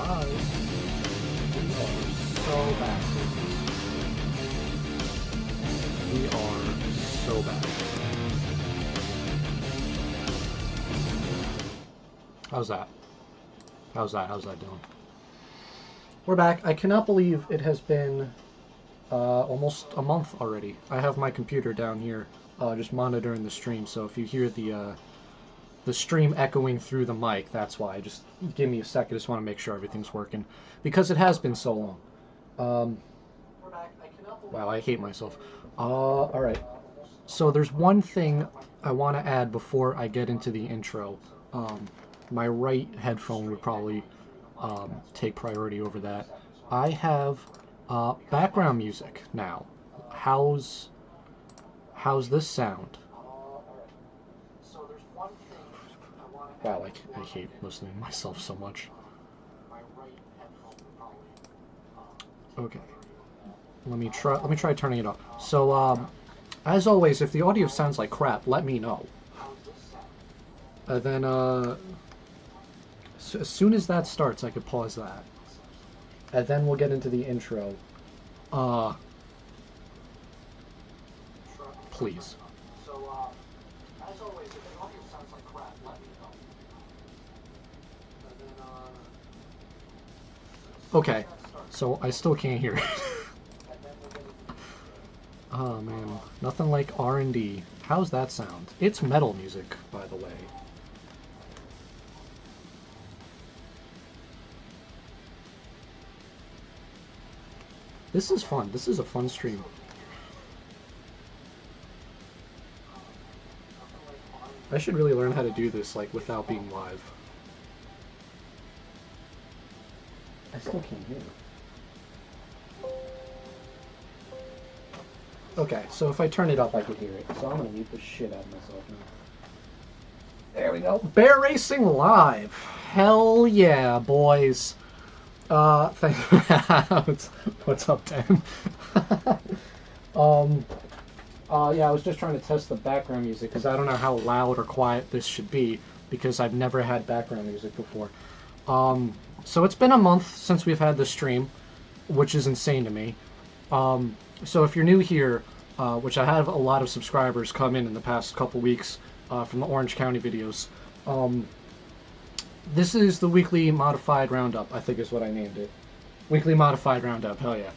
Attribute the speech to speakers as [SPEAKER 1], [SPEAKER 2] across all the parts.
[SPEAKER 1] Guys, we are so bad. We are so bad. How's that? How's that doing? We're back. I cannot believe it has been almost a month already. I have my computer down here, just monitoring the stream. So if you hear the stream echoing through the mic, that's why. Just give me a sec. I just want to make sure everything's working because it has been so long. Wow, I hate myself. All right. So there's one thing I want to add before I get into the intro. My right headphone would probably take priority over that. I have background music now. How's this sound? Wow, I hate listening to myself so much. Okay. Let me try turning it up. So as always, if the audio sounds like crap, let me know. And then as soon as that starts, I could pause that. And then we'll get into the intro. Please. As always, if the audio sounds like crap, let me know. Okay, so I still can't hear it. Oh man, nothing like R&D. How's that sound? It's metal music, by the way. This is fun. This is a fun stream. I should really learn how to do this, like, without being live. I still can't hear it. Okay, so if I turn it up, I can hear it. So I'm gonna mute the shit out of myself now. There we go. Bear Racing Live! Hell yeah, boys. What's up, Dan? Yeah, I was just trying to test the background music because I don't know how loud or quiet this should be because I've never had background music before. So it's been a month since we've had the stream, which is insane to me. So if you're new here, which I have a lot of subscribers come in the past couple weeks from the Orange County videos, this is the weekly modified roundup, I think is what I named it. Weekly modified roundup, hell yeah.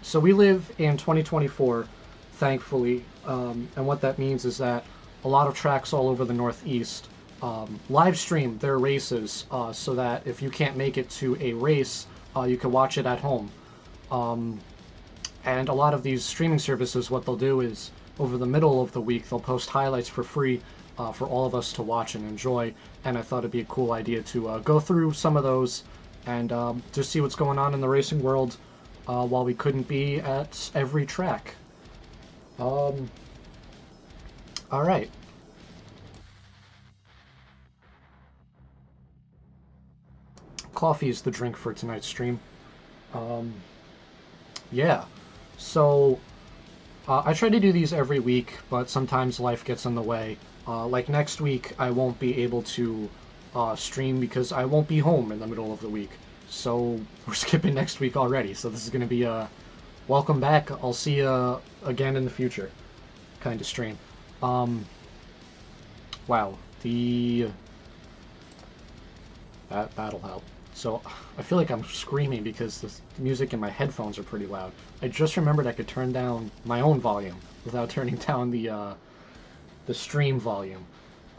[SPEAKER 1] So we live in 2024, thankfully, and what that means is that a lot of tracks all over the Northeast live stream their races so that if you can't make it to a race, you can watch it at home. And a lot of these streaming services, what they'll do is over the middle of the week, they'll post highlights for free for all of us to watch and enjoy. And I thought it'd be a cool idea to go through some of those and just see what's going on in the racing world while we couldn't be at every track. All right. Coffee is the drink for tonight's stream. Yeah. So I try to do these every week, but sometimes life gets in the way. Like next week, I won't be able to stream because I won't be home in the middle of the week. So we're skipping next week already. So this is going to be a welcome back. I'll see you again in the future kind of stream. Wow. That'll help. So I feel like I'm screaming because the music in my headphones are pretty loud. I just remembered I could turn down my own volume without turning down the stream volume.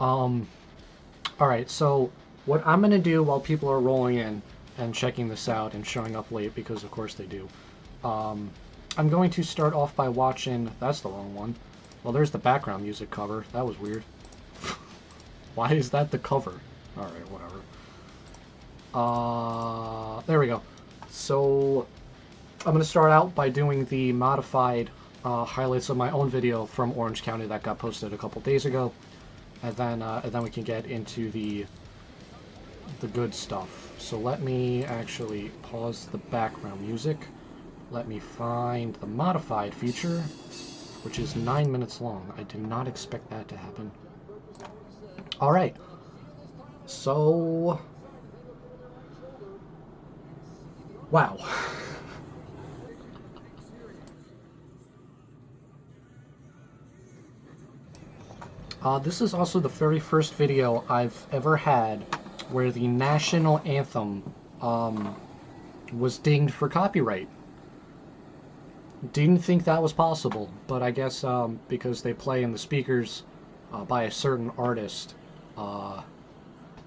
[SPEAKER 1] Alright, so what I'm going to do while people are rolling in and checking this out and showing up late, because of course they do, I'm going to start off by watching... That's the wrong one. Well, there's the background music cover. That was weird. Why is that the cover? Alright, whatever. There we go. So I'm going to start out by doing the modified highlights of my own video from Orange County that got posted a couple days ago, and then we can get into the good stuff. So let me actually pause the background music. Let me find the modified feature, which is 9 minutes long. I did not expect that to happen. All right. So Wow. This is also the very first video I've ever had where the national anthem was dinged for copyright. Didn't think that was possible, but I guess because they play in the speakers by a certain artist,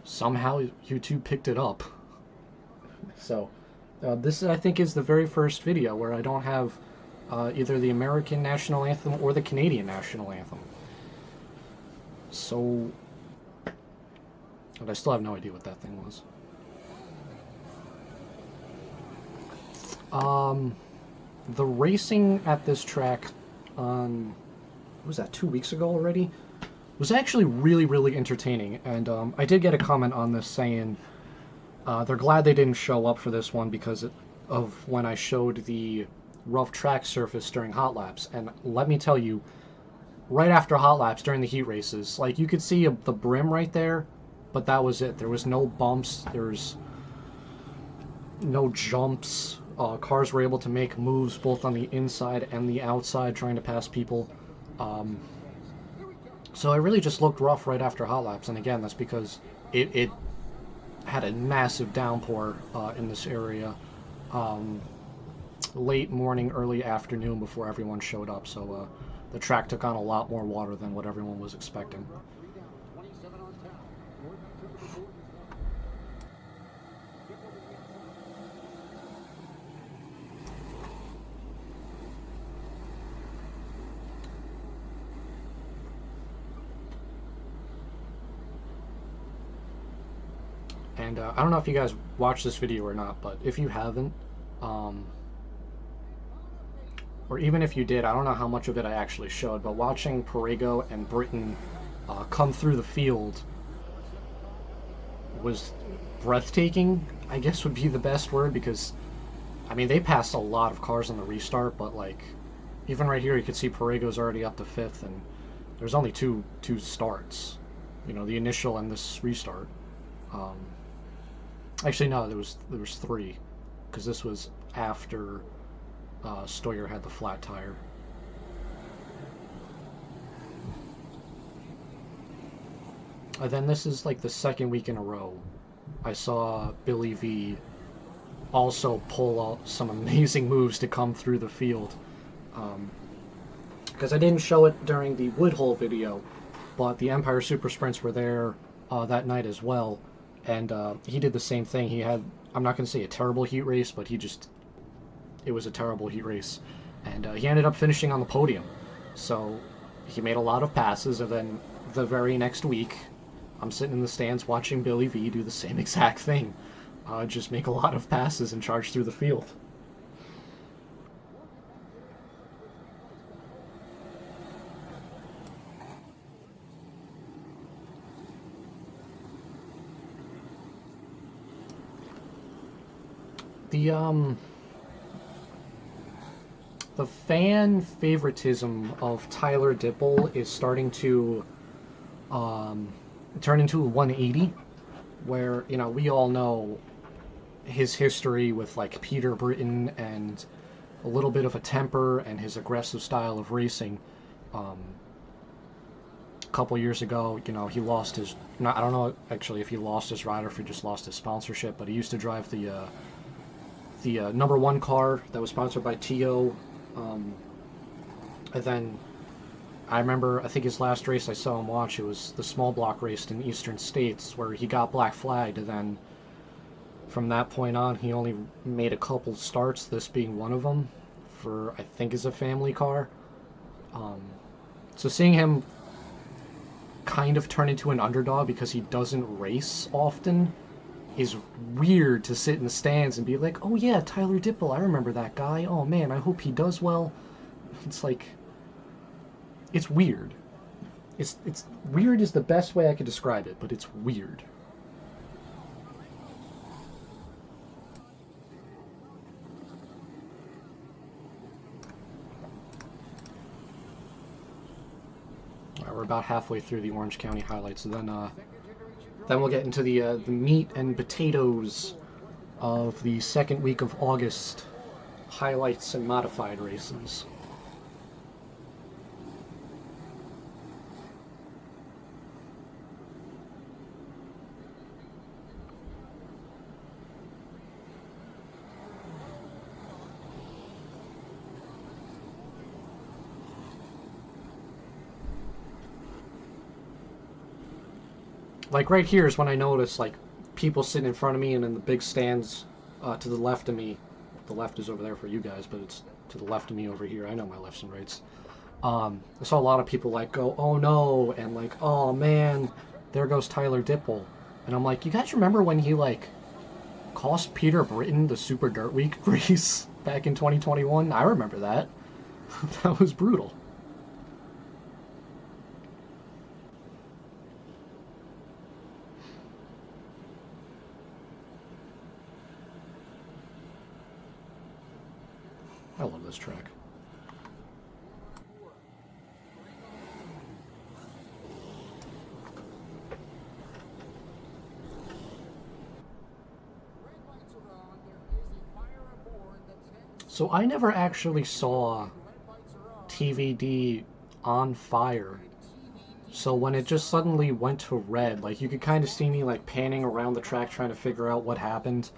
[SPEAKER 1] somehow YouTube picked it up. So this, I think, is the very first video where I don't have either the American national anthem or the Canadian national anthem. So, but I still have no idea what that thing was. The racing at this track on, what was that, 2 weeks ago already? Was actually really, really entertaining. And I did get a comment on this saying they're glad they didn't show up for this one because of when I showed the rough track surface during hot laps. And let me tell you, right after hot laps during the heat races, like, you could see the brim right there, but that was it. There was no bumps, there was no jumps. Cars were able to make moves both on the inside and the outside trying to pass people. So it really just looked rough right after hot laps, and again, that's because it had a massive downpour in this area late morning, early afternoon before everyone showed up, so the track took on a lot more water than what everyone was expecting. And I don't know if you guys watched this video or not, but if you haven't, or even if you did, I don't know how much of it I actually showed, but watching Perego and Britton come through the field was breathtaking, I guess would be the best word, because, I mean, they passed a lot of cars on the restart, but, like, even right here you can see Perego's already up to 5th, and there's only two starts, you know, the initial and this restart. Actually, no, there was 3, because this was after Stoyer had the flat tire. And then this is like the second week in a row I saw Billy V also pull out some amazing moves to come through the field. Because I didn't show it during the Woodhull video, but the Empire Super Sprints were there that night as well. And he did the same thing. He had, I'm not going to say a terrible heat race, but it was a terrible heat race. And he ended up finishing on the podium. So he made a lot of passes, and then the very next week, I'm sitting in the stands watching Billy V do the same exact thing. Just make a lot of passes and charge through the field. The fan favoritism of Tyler Dipple is starting to turn into a 180, where, you know, we all know his history with, like, Peter Britton and a little bit of a temper and his aggressive style of racing. A couple years ago, you know, he lost his, I don't know actually if he lost his ride or if he just lost his sponsorship, but he used to drive the number 1 car that was sponsored by T.O. And then I remember, I think his last race I saw him watch, it was the small block race in the Eastern States where he got black flagged, and then from that point on he only made a couple starts, this being one of them, for I think is a family car. So seeing him kind of turn into an underdog because he doesn't race often is weird to sit in the stands and be like, oh yeah, Tyler Dipple, I remember that guy, oh man, I hope he does well. It's like, it's weird. It's weird is the best way I could describe it, but it's weird. Alright, we're about halfway through the Orange County highlights, so then we'll get into the meat and potatoes of the second week of August highlights and modified races. Like right here is when I notice like people sitting in front of me and in the big stands to the left of me. The left is over there for you guys, but it's to the left of me over here. I know my lefts and rights. I saw a lot of people like go, oh no, and like, oh man, there goes Tyler Dipple. And I'm like, you guys remember when he like cost Peter Britton the Super Dirt Week race back in 2021? I remember that. That was brutal. I love this track. So I never actually saw TVD on fire. So when it just suddenly went to red, like you could kind of see me like panning around the track trying to figure out what happened.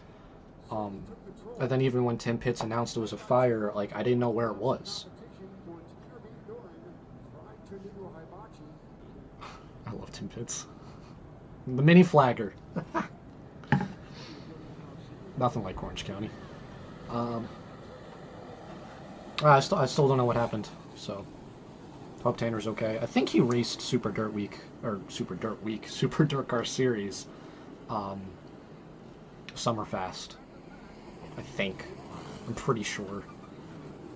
[SPEAKER 1] And then even when Tim Pitts announced it was a fire, like I didn't know where it was. I love Tim Pitts. The mini flagger. Nothing like Orange County. I still don't know what happened, so hope Tanner's okay. I think he raced Super DIRTcar Series, Summerfast. I think. I'm pretty sure.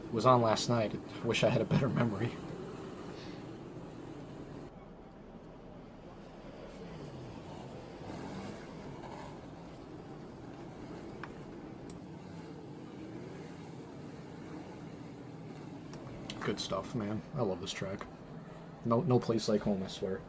[SPEAKER 1] It was on last night. I wish I had a better memory. Good stuff, man. I love this track. No place like home, I swear.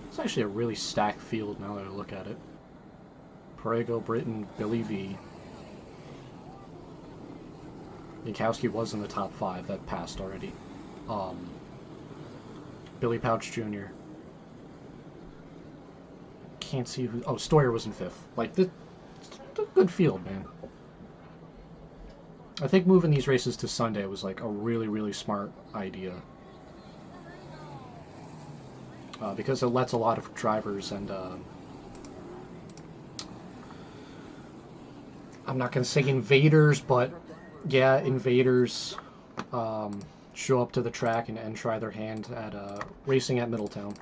[SPEAKER 1] It's actually a really stacked field now that I look at it. Perego, Britton, Billy V. Yankowski was in the top 5. That passed already. Billy Pouch Jr. Can't see who... Oh, Stoyer was in 5th. Like, this a good field, man. I think moving these races to Sunday was, like, a really, really smart idea. Because it lets a lot of drivers and... I'm not going to say invaders, but... Yeah, invaders show up to the track and try their hand at racing at Middletown.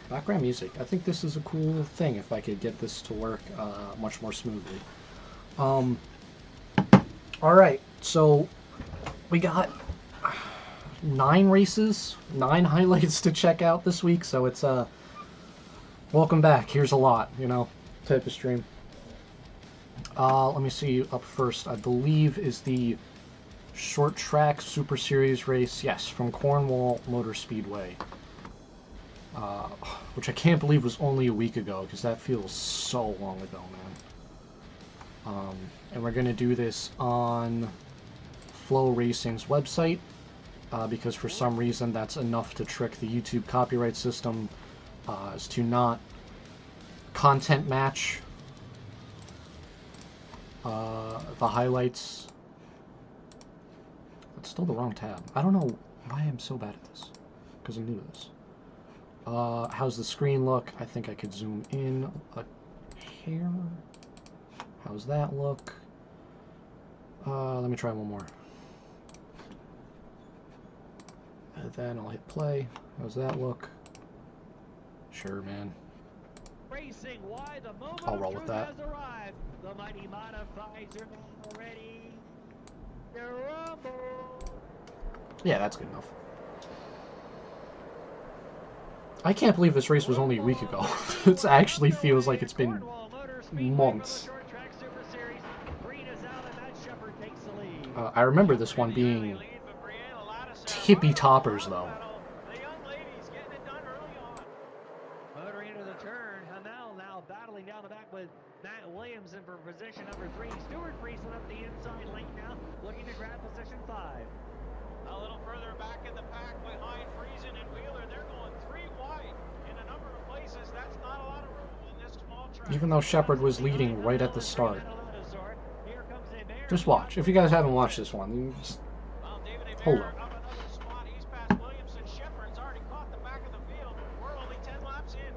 [SPEAKER 1] Background music. I think this is a cool thing if I could get this to work much more smoothly. Alright, so we got 9 races, 9 highlights to check out this week, so it's welcome back. Here's a lot, you know, type of stream. Let me see, up first, I believe is the short track Super Series race, yes, from Cornwall Motor Speedway. Which I can't believe was only a week ago, because that feels so long ago, man. And we're going to do this on Flow Racing's website, because for some reason that's enough to trick the YouTube copyright system as to not content match. The highlights. It's still the wrong tab. I don't know why I'm so bad at this. Because I'm new to this. How's the screen look? I think I could zoom in a hair. How's that look? Let me try one more. And then I'll hit play. How's that look? Sure, man. I'll roll with that.
[SPEAKER 2] The mighty modifieds are now ready.
[SPEAKER 1] Yeah, that's good enough. I can't believe this race was only a week ago. It actually feels like it's been months. I remember this one being tippy toppers, though.
[SPEAKER 2] Motoring into the turn, Hamel now battling down the back with Matt Williamson for position number 3. Stewart Friesen up the inside lane now, looking to grab position 5.
[SPEAKER 3] A little further back in the pack behind Friesen and Wheeler. They're going 3 wide in a number of places. That's not a lot of room in this small track.
[SPEAKER 1] Even though Shepard was leading right at the start. Just watch. If you guys haven't watched this one, you just hold on.
[SPEAKER 3] He's past Williamson. Shepard's already caught the back of the field. We're only 10 laps in.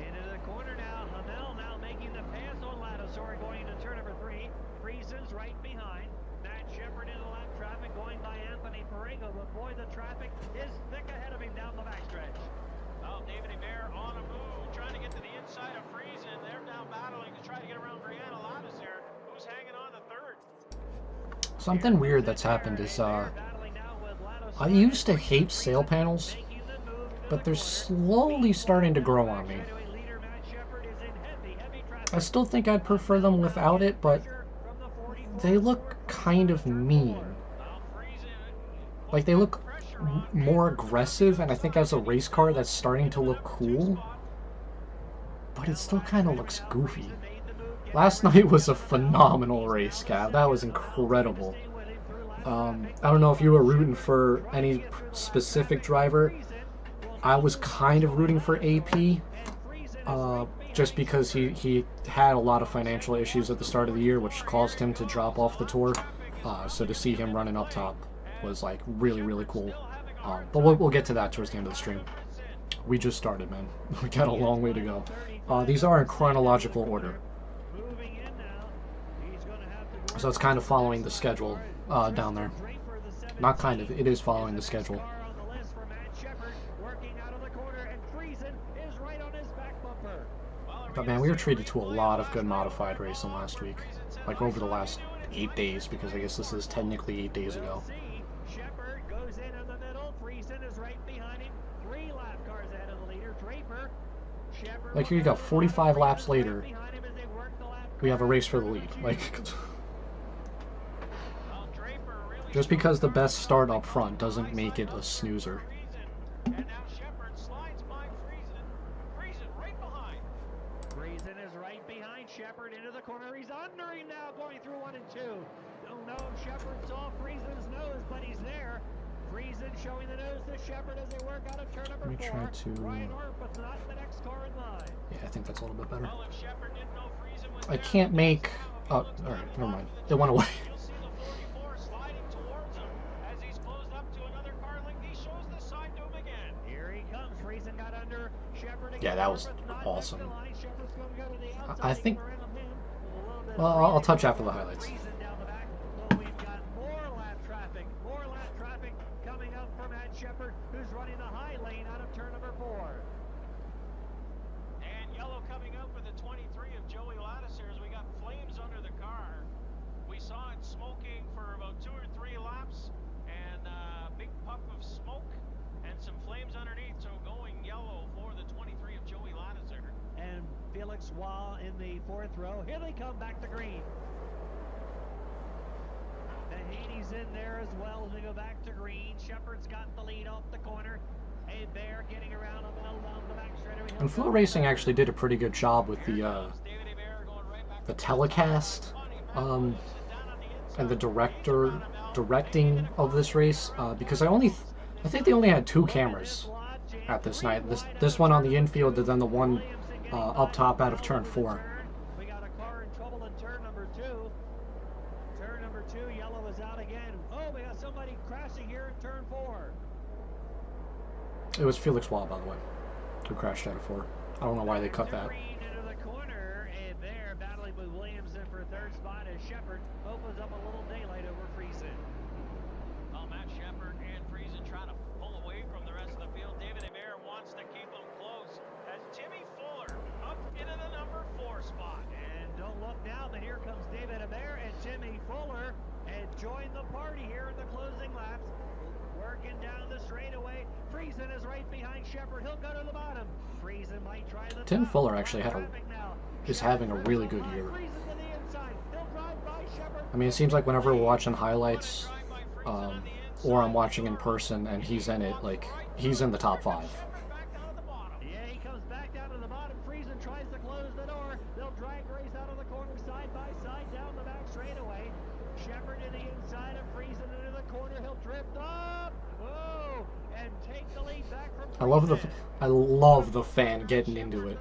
[SPEAKER 2] Into the corner now. Hamel now making the pass on Lattisaur, going into turn number 3. Friesen's right behind. Matt Shepard into lap traffic, going by Anthony Parego. But boy, the traffic is thick ahead of him down the backstretch.
[SPEAKER 3] Well, David Hebert on a move, trying to get to the inside of Friesen. They're now battling to try to get around Brianna Lattisaur, who's hanging on to 3rd.
[SPEAKER 1] Something weird that's happened is, I used to hate sail panels, but they're slowly starting to grow on me. I still think I'd prefer them without it, but they look kind of mean. Like, they look more aggressive, and I think as a race car that's starting to look cool, but it still kind of looks goofy. Last night was a phenomenal race, Cav. That was incredible. I don't know if you were rooting for any specific driver. I was kind of rooting for AP, just because he had a lot of financial issues at the start of the year, which caused him to drop off the tour. So to see him running up top was like really, really cool. But we'll get to that towards the end of the stream. We just started, man. We got a long way to go. These are in chronological order. So it's kind of following the schedule down there. Not kind of, it is following the schedule. But man, we were treated to a lot of good modified racing last week. Like over the last 8 days, because I guess this is technically 8 days ago.
[SPEAKER 2] Shepard goes in the middle. Friesen is right behind him. 3 lap cars ahead of the leader. Draper.
[SPEAKER 1] Like here you go, 45 laps later, we have a race for the lead. Like, just because the best start up front doesn't make it a snoozer.
[SPEAKER 3] And now Shepard slides by Friesen. Friesen right behind.
[SPEAKER 2] Friesen is right behind Shepard into the corner. He's under him now, going through 1 and 2. Don't know if Shepard saw Friesen's nose, but he's there. Friesen showing the nose to Shepard as they work out of turn number 4.
[SPEAKER 1] Let me try to...
[SPEAKER 2] Ryan Orp's not the next car in line.
[SPEAKER 1] Yeah, I think that's a little bit better.
[SPEAKER 3] Well, if Shepard didn't know Friesen was
[SPEAKER 1] I can't make... Oh, alright, never mind. It went away.
[SPEAKER 3] You'll see the 44 sliding towards him as he's closed up to another car link. He shows the side to him again.
[SPEAKER 2] Here he comes. Friesen got under Shepard again.
[SPEAKER 1] Yeah, that was awesome. I think...
[SPEAKER 2] Well,
[SPEAKER 1] Well, I'll touch after the highlights.
[SPEAKER 2] We've got more lap traffic coming up from Matt Shepard, who's running the high lane out of turn number 4.
[SPEAKER 3] And yellow coming up for the 23 of Joey Lattisaur as we got flames under the car. We saw it smoking for about 2 or 3 laps, and a big puff of smoke and some flames underneath, so going yellow for the 23 of Joey Lattisaur.
[SPEAKER 2] And Felix Waugh in the 4th row. Here they come back to green. Haney's in there as well as we go back to green. Shepard's got the lead off the corner. Hey, Bear getting around up down the back straight.
[SPEAKER 1] And Flow Racing actually did a pretty good job with the telecast and the directing of this race, because I think they only had 2 cameras at this night. This one on the infield, and then the one up top out of turn 4.
[SPEAKER 2] We got a car in trouble in turn number 2. Turn number 2, yellow is out again. Oh, we got somebody crashing here in turn 4.
[SPEAKER 1] It was Felix Wall, by the way, who crashed out of 4. I don't know why they cut that.
[SPEAKER 2] Into the corner, and there, battling with Williamson for third spot as Shepard opens up a little daylight over Friesen.
[SPEAKER 3] Oh, Matt Shepard and Friesen trying to pull away from the rest of the field. David Hebert wants to keep them close as Timmy Fuller up into the number 4 spot.
[SPEAKER 2] And don't look now, but here comes David Hebert and Timmy Fuller and join the party here in the closing laps. Working down the straightaway. Friesen is right behind Shepard. He'll go to the bottom. Friesen might try the
[SPEAKER 1] Tim
[SPEAKER 2] top.
[SPEAKER 1] Fuller actually is having a really good year. I mean, it seems like whenever we're watching highlights, or I'm watching in person and he's in it, like, he's in the top 5.
[SPEAKER 2] Yeah, he comes back down to the bottom. Friesen tries to close the door. They'll drag race out of the corner side by side down the back straightaway. Shepard in the inside of Friesen into the corner. He'll drift up. Whoa! And take the lead back from Friesen.
[SPEAKER 1] I love the fan getting into it.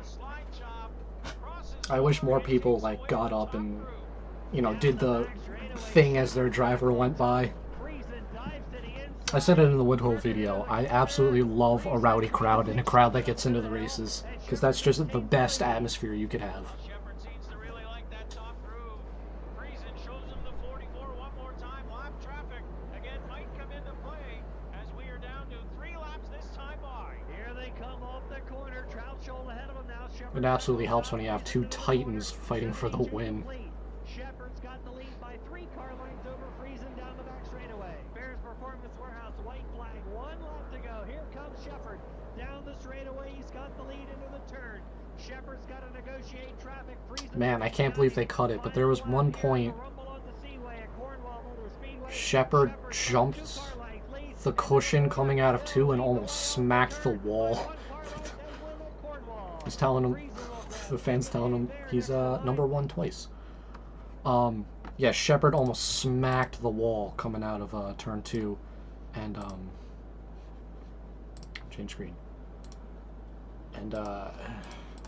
[SPEAKER 1] I wish more people like got up and, you know, did the thing as their driver went by. I said it in the Woodhull video. I absolutely love a rowdy crowd and a crowd that gets into the races, because that's just the best atmosphere you could have.
[SPEAKER 3] Shepard seems to really like that top groove. Friesen shows him the 44 one more time. Lap traffic again might come into play as we are down to 3 laps this time by.
[SPEAKER 2] Here they come off the corner. Trout Shoal ahead of them now. Shepard
[SPEAKER 1] It absolutely helps when you have 2 titans fighting for the win.
[SPEAKER 2] Shepard's got the lead by 3 car lengths over Friesen down the back straightaway. Bears Performance Warehouse, white flag, 1 lap to go. Here comes Shepard down the straightaway. He's got the lead into the turn. Shepard's got to negotiate traffic.
[SPEAKER 1] Man, I can't believe they cut it, but there was one point Shepard jumped the cushion coming out of 2 and almost smacked the wall. He's telling him, the fans telling him he's number 1 twice. Yeah, Shepard almost smacked the wall coming out of turn 2, and change screen. And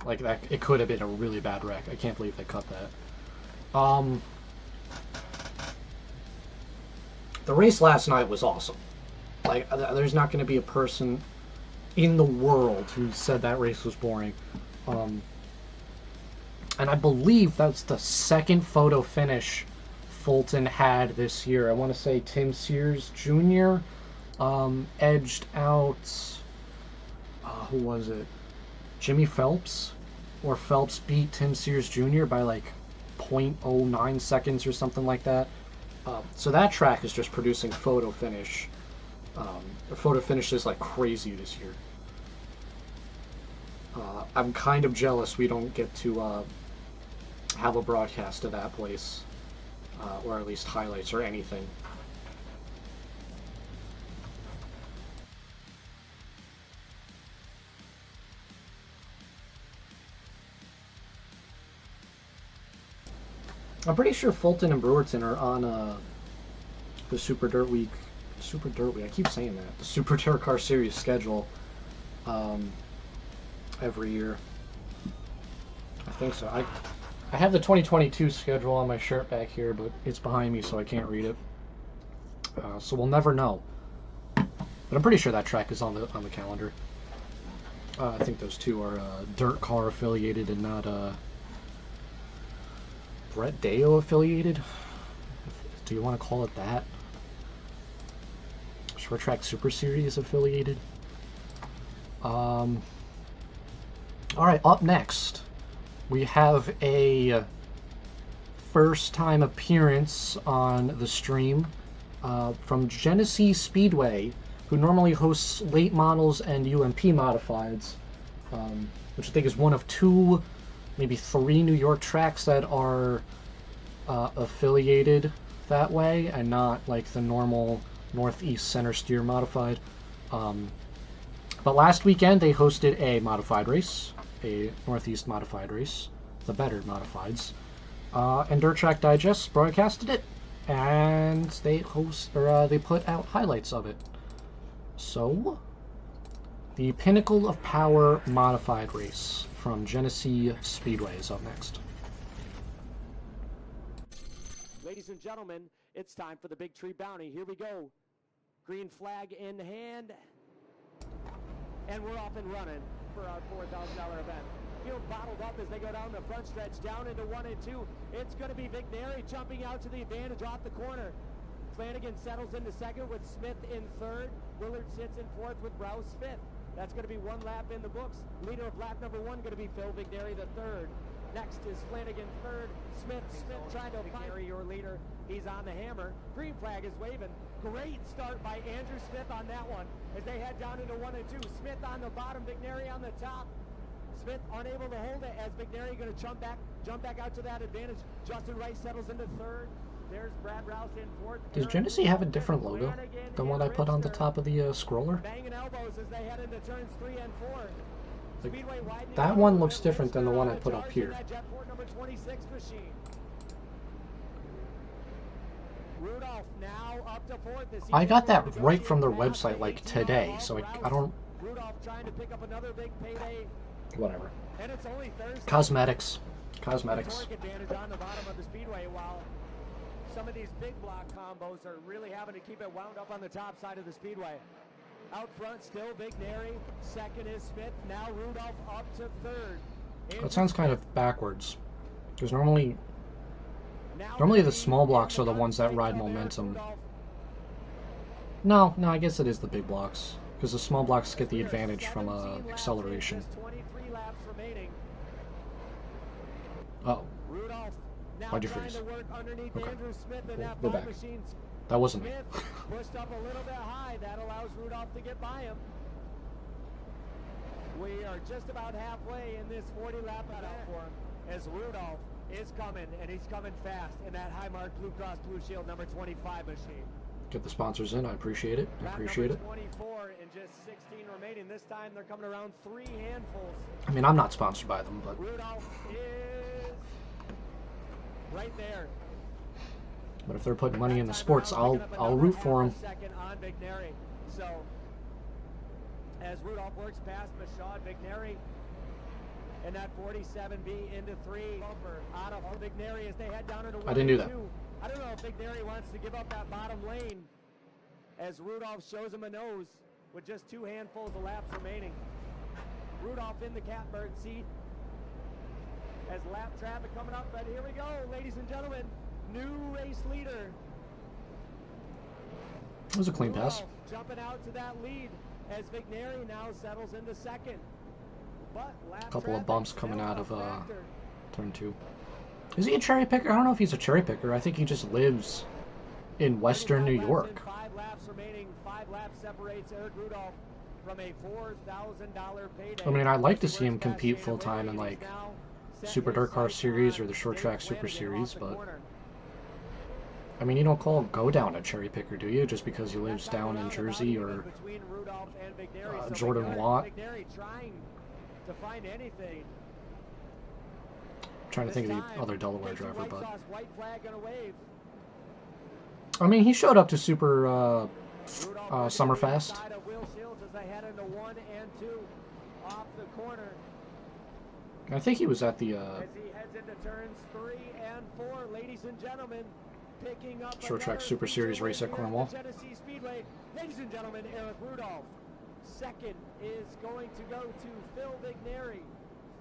[SPEAKER 1] like that, it could have been a really bad wreck. I can't believe they cut that. The race last night was awesome. Like, there's not going to be a person in the world who said that race was boring. And I believe that's the 2nd photo finish Fulton had this year. I want to say Tim Sears Jr. Edged out, who was it? Jimmy Phelps? Or Phelps beat Tim Sears Jr. by like 0.09 seconds or something like that. So that track is just producing photo finish. Photo finishes like crazy this year. I'm kind of jealous we don't get to have a broadcast of that place, or at least highlights or anything. I'm pretty sure Fulton and Brewerton are on the Super Dirt Week. I keep saying that. The Super DIRTcar Series schedule every year. I think so. I have the 2022 schedule on my shirt back here, but it's behind me, so I can't read it. So we'll never know. But I'm pretty sure that track is on the calendar. I think those two are DIRTcar affiliated and not Brett Deo affiliated. Do you want to call it that? Short Track Super Series affiliated. Alright, up next we have a first time appearance on the stream from Genesee Speedway, who normally hosts late models and UMP modifieds, which I think is one of 2, maybe 3 New York tracks that are affiliated that way and not like the normal Northeast Center Steer modified. But last weekend they hosted a modified race, a Northeast modified race, the better modifieds, and Dirt Track Digest broadcasted it, and they put out highlights of it. So, the Pinnacle of Power modified race from Genesee Speedway is up next.
[SPEAKER 4] Ladies and gentlemen, it's time for the Big Tree Bounty. Here we go. Green flag in hand. And we're off and running for our $4,000 event. Field bottled up as they go down the front stretch, down into 1 and 2. It's going to be McNary jumping out to the advantage off the corner. Flanagan settles into second with Smith in third. Willard sits in fourth with Rouse fifth. That's going to be 1 lap in the books. Leader of lap number 1 going to be Phil McNary, the third. Next is Flanagan third. Smith trying to McNary, your leader. He's on the hammer. Green flag is waving. Great start by Andrew Smith on that one as they head down into 1 and 2. Smith on the bottom, McNary on the top. Smith unable to hold it as McNary going to jump back out to that advantage. Justin Rice settles into third. There's Brad Rouse in fourth.
[SPEAKER 1] Does Genesee have a different logo than what I put on the top of the scroller?
[SPEAKER 4] Banging elbows as they head into turns 3 and 4.
[SPEAKER 1] Like, that one looks different than the one I put up here. I got that right from their website like today, so I don't... Whatever. Cosmetics. Cosmetics.
[SPEAKER 4] Some of these big block combos are really having to keep it wound up on the top side of the speedway. Out front still McNary, second is Smith, now Rudolph up to third.
[SPEAKER 1] That sounds kind of backwards, because normally the small blocks are the ones that ride momentum. No, I guess it is the big blocks, because the small blocks get the advantage from acceleration. Uh-oh. Why'd you freeze? Okay, we're back. That wasn't me.
[SPEAKER 4] Pushed up a little bit high. That allows Rudolph to get by him. We are just about halfway in this 40-lap out for him as Rudolph is coming, and he's coming fast in that high-mark Blue Cross Blue Shield number 25 machine.
[SPEAKER 1] Get the sponsors in. I appreciate it. I appreciate it.
[SPEAKER 4] 24 and just 16 remaining. This time they're coming around 3 handfuls.
[SPEAKER 1] I mean, I'm not sponsored by them, but
[SPEAKER 4] Rudolph is right there.
[SPEAKER 1] But if they're putting money in the sports, I'll root for them.
[SPEAKER 4] Second on McNary. So as Rudolph works past Michaud, McNary and that 47B into 3 bumper out of McNary as they head down into 1
[SPEAKER 1] I didn't do that.
[SPEAKER 4] 2. I don't know if McNary wants to give up that bottom lane as Rudolph shows him a nose with just 2 handfuls of laps remaining. Rudolph in the catbird seat as lap traffic coming up, but here we go, ladies and gentlemen. New race leader.
[SPEAKER 1] It was a clean pass.
[SPEAKER 4] Jumping out to that lead as McNary now settles into second. But
[SPEAKER 1] a couple of bumps coming out of turn 2. Is he a cherry picker? I don't know if he's a cherry picker. I think he just lives in Western New York.
[SPEAKER 4] 5 laps remaining. 5 laps separates Eric Rudolph from a $4,000 payday.
[SPEAKER 1] I mean, I'd like to see him compete full time in like Super DIRTcar Series or the Short Track Super Series, but I mean, you don't call Go Down a cherry picker, do you? Just because he lives down in Jersey or Jordan Watt.
[SPEAKER 4] To find anything.
[SPEAKER 1] I'm trying to think of the other Delaware driver, but I mean, he showed up to Super Summerfest. I think he was at the
[SPEAKER 4] as he heads into turns 3 and 4, ladies and gentlemen, picking up
[SPEAKER 1] Short Track Super Series race at Cornwall.
[SPEAKER 4] Genesee Speedway. Ladies and gentlemen, Eric Rudolph. Second is going to go to Phil McNary.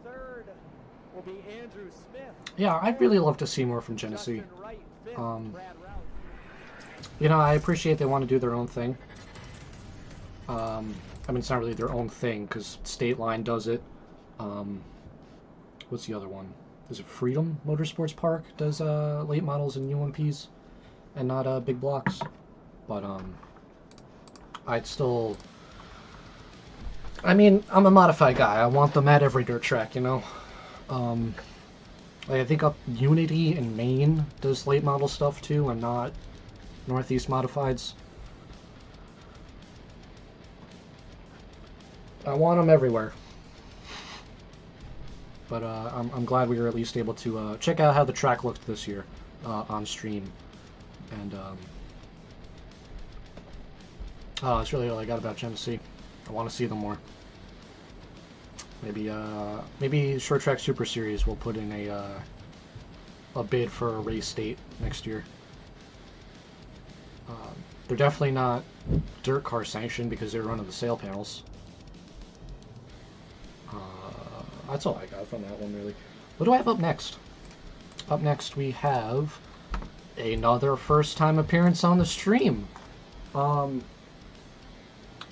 [SPEAKER 4] Third will be Andrew Smith.
[SPEAKER 1] Yeah, I'd really love to see more from Genesee. You know, I appreciate they want to do their own thing. I mean, it's not really their own thing because State Line does it. What's the other one? Is it Freedom Motorsports Park does late models and UMPs and not big blocks? But I'd still. I mean, I'm a modified guy. I want them at every dirt track, you know. Like I think up Unity in Maine does late model stuff too, and not Northeast Modifieds. I want them everywhere. But I'm glad we were at least able to check out how the track looked this year on stream. And that's really all I got about Genesee. I want to see them more. Maybe Short Track Super Series will put in a bid for a race date next year. They're definitely not dirt car sanctioned because they're running the sail panels. That's all I got from that one, really. What do I have up next? Up next we have another first time appearance on the stream.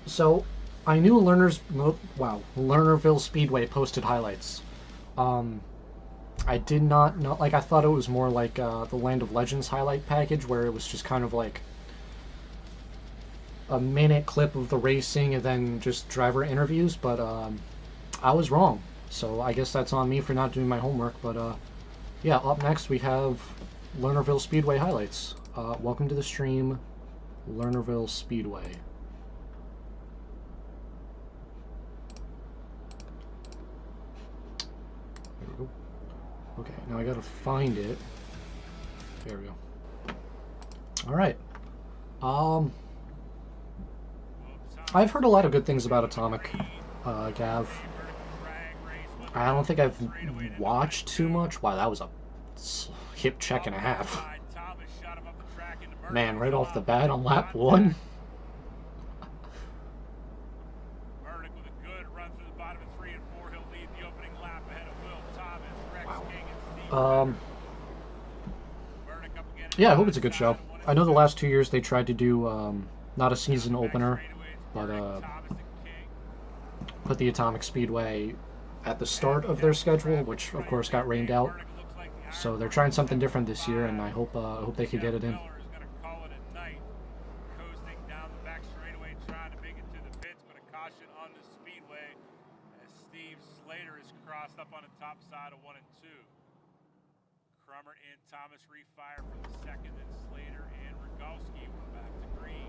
[SPEAKER 1] So I knew Lernerville Speedway posted highlights. I did not know, like, I thought it was more like the Land of Legends highlight package, where it was just kind of like a minute clip of the racing and then just driver interviews, but I was wrong. So I guess that's on me for not doing my homework, but yeah, up next we have Lernerville Speedway highlights. Welcome to the stream, Lernerville Speedway. There we go. Okay, now I gotta find it. There we go. Alright. I've heard a lot of good things about Atomic, Gav. I don't think I've watched too much. Wow, that was a hip check and a half. Man, right off the bat on lap 1. Wow. Yeah, I hope it's a good show. I know the last 2 years they tried to do not a season opener, but put the Atomic Speedway at the start of their schedule, which of course got rained out. So they're trying something different this year, and I hope they could get it in.
[SPEAKER 5] And Thomas refire for the second, then Slater and Rogalski were back to green.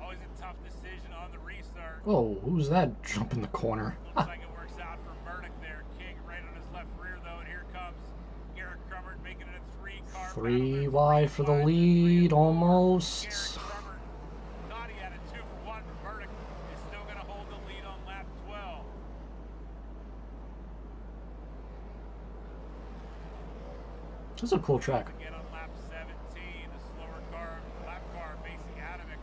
[SPEAKER 5] Always a tough decision on the restart.
[SPEAKER 1] Oh, who's that jump in the corner?
[SPEAKER 5] Looks like it works out for Burdick there. King right on his left rear though, and here comes Garrett Crummer making it a 3-car.
[SPEAKER 1] 3 wide for the lead, almost.
[SPEAKER 5] Thought he had a 2 for 1, but Burdick is still going to hold the lead on lap 12.
[SPEAKER 1] This is a cool track.
[SPEAKER 5] Again on lap 17, the slower car, lap car facing Atomic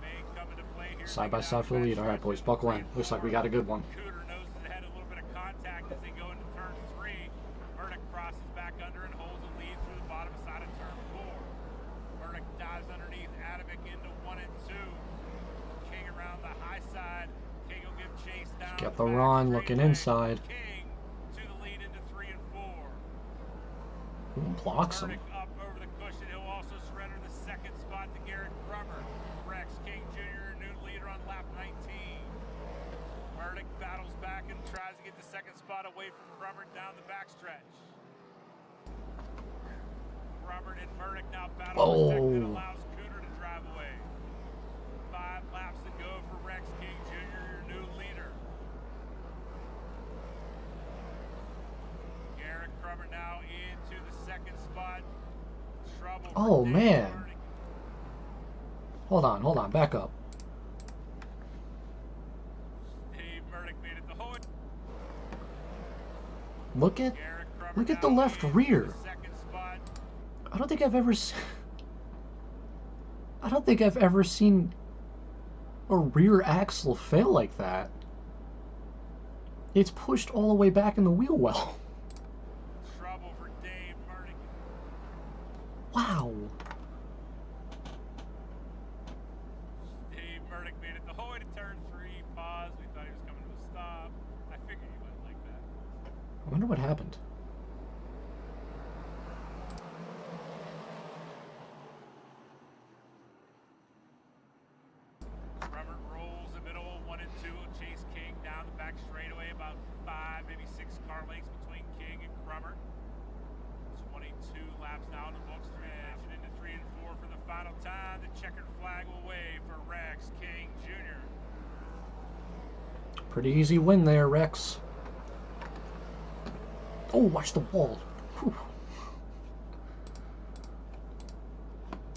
[SPEAKER 5] may come into play here.
[SPEAKER 1] Side by side for the lead. All right, boys, buckle in. Looks like we got a good one.
[SPEAKER 5] Cooter noses ahead, a little bit of contact as they go into turn 3. Burdick crosses back under and holds the lead through the bottom side of turn 4. Burdick dives underneath Atomic into 1 and 2. King around the high side. King will give chase down.
[SPEAKER 1] Get the run, looking inside.
[SPEAKER 5] King to the lead into 3 and 4.
[SPEAKER 1] Who blocks him?
[SPEAKER 5] Up over the cushion. He'll also surrender the second spot to Garrett Crummer. Rex King Jr., new leader on lap 19. Burdick battles back and tries to get the second spot away from Crummer down the backstretch. Crummer and Burdick now battle for second and allows Cooter to drive away. 5 laps to go for Rex King Jr., your new leader. Garrett Crummer now into the second spot. Trouble.
[SPEAKER 1] Oh, man. Hold on, back up.
[SPEAKER 5] Dave Burdick made it the whole.
[SPEAKER 1] Look at the left rear. I don't think I've ever seen a rear axle fail like that. It's pushed all the way back in the wheel well.
[SPEAKER 5] Trouble for Dave Burdick.
[SPEAKER 1] Wow.
[SPEAKER 5] Dave Burdick made it the whole way to turn 3. Pause. We thought he was coming to a stop. I figured he went like that.
[SPEAKER 1] I wonder what happened.
[SPEAKER 5] Robert rolls the middle, 1 and 2. Chase King down the back straightaway, about 5, maybe 6 car lengths between King and Crummer. 22 laps now in the books. Transition into 3 and 4 for the final time. The checkered flag will wave for Rex King Jr.
[SPEAKER 1] Pretty easy win there, Rex. Oh, watch the wall. Whew.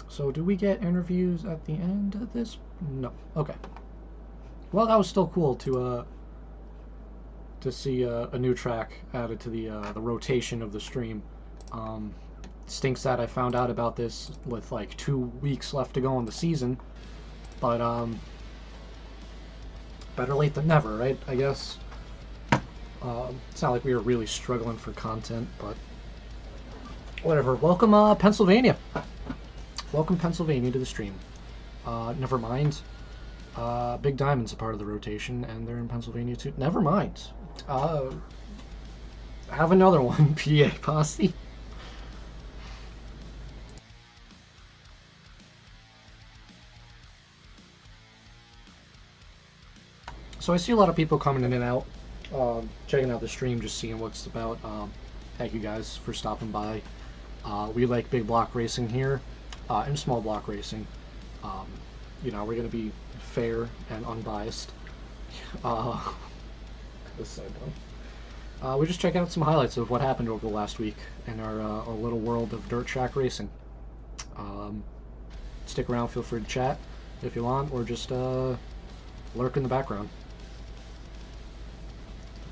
[SPEAKER 1] So do we get interviews at the end of this? No. Okay. well, that was still cool to see a new track added to the rotation of the stream. Stinks that I found out about this with like 2 weeks left to go in the season, but better late than never, right? I guess. It's not like we were really struggling for content, but whatever. Welcome, Pennsylvania. Welcome, Pennsylvania, to the stream. Never mind. Big Diamond's a part of the rotation, and they're in Pennsylvania too. Never mind. Have another one, PA Posse. So I see a lot of people coming in and out, checking out the stream, just seeing what it's about. Thank you guys for stopping by. We like big block racing here, and small block racing. You know, we're going to be fair and unbiased. This side down. We're just checking out some highlights of what happened over the last week in our little world of dirt track racing. Stick around, feel free to chat if you want, or just lurk in the background.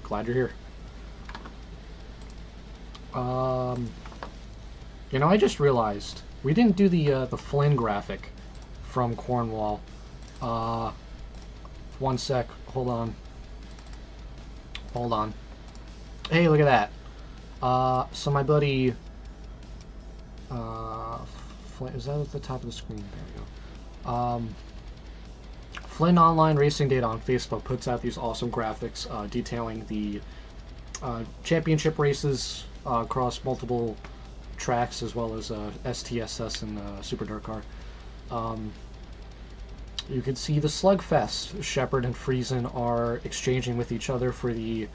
[SPEAKER 1] Glad you're here. You know, I just realized we didn't do the Flynn graphic from Cornwall. One sec. Hold on. Hold on. Hey, look at that. So my buddy, Flynn, is that at the top of the screen? There we go. Flynn Online Racing Data on Facebook puts out these awesome graphics detailing the championship races across multiple tracks, as well as STSS and Super DIRTcar. You can see the slugfest. Shepard and Friesen are exchanging with each other for the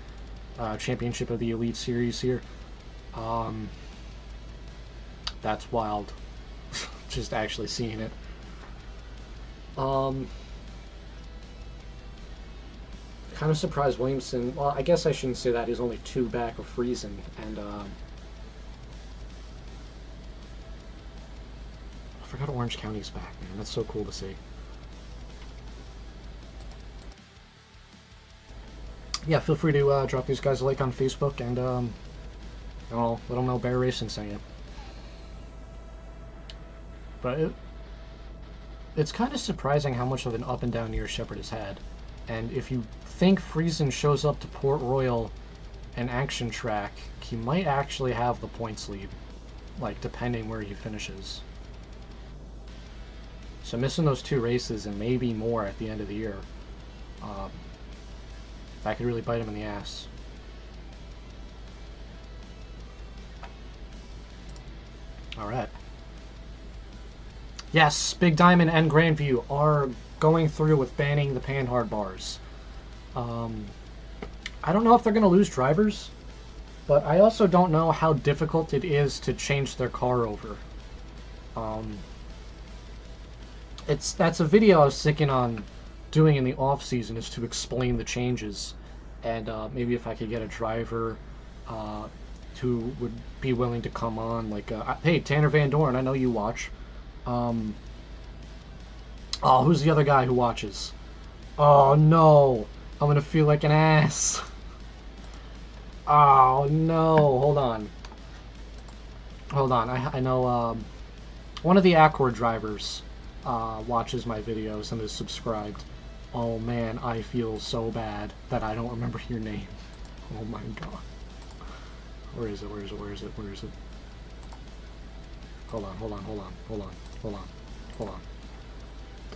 [SPEAKER 1] championship of the Elite Series here. That's wild. Just actually seeing it. Kind of surprised Williamson. Well, I guess I shouldn't say that. He's only 2 back of Friesen, and I forgot Orange County's back, man. That's so cool to see. Yeah, feel free to drop these guys a like on Facebook, and let them know Bear Racing sent you. But it's kind of surprising how much of an up and down year Shepard has had. And if you think Friesen shows up to Port Royal and Action Track, he might actually have the points lead, like, depending where he finishes. So missing those 2 races and maybe more at the end of the year, that could really bite him in the ass. Alright. Yes, Big Diamond and Grandview are going through with banning the Panhard bars. I don't know if they're going to lose drivers, but I also don't know how difficult it is to change their car over. That's a video I was thinking on doing in the off season, is to explain the changes, and maybe if I could get a driver who would be willing to come on, like hey, Tanner Van Dorn, I know you watch. Oh, who's the other guy who watches? Oh no, I'm gonna feel like an ass. Oh no, hold on. I know one of the Accord drivers watches my videos and is subscribed. Oh man, I feel so bad that I don't remember your name. Oh my god. Where is it? Hold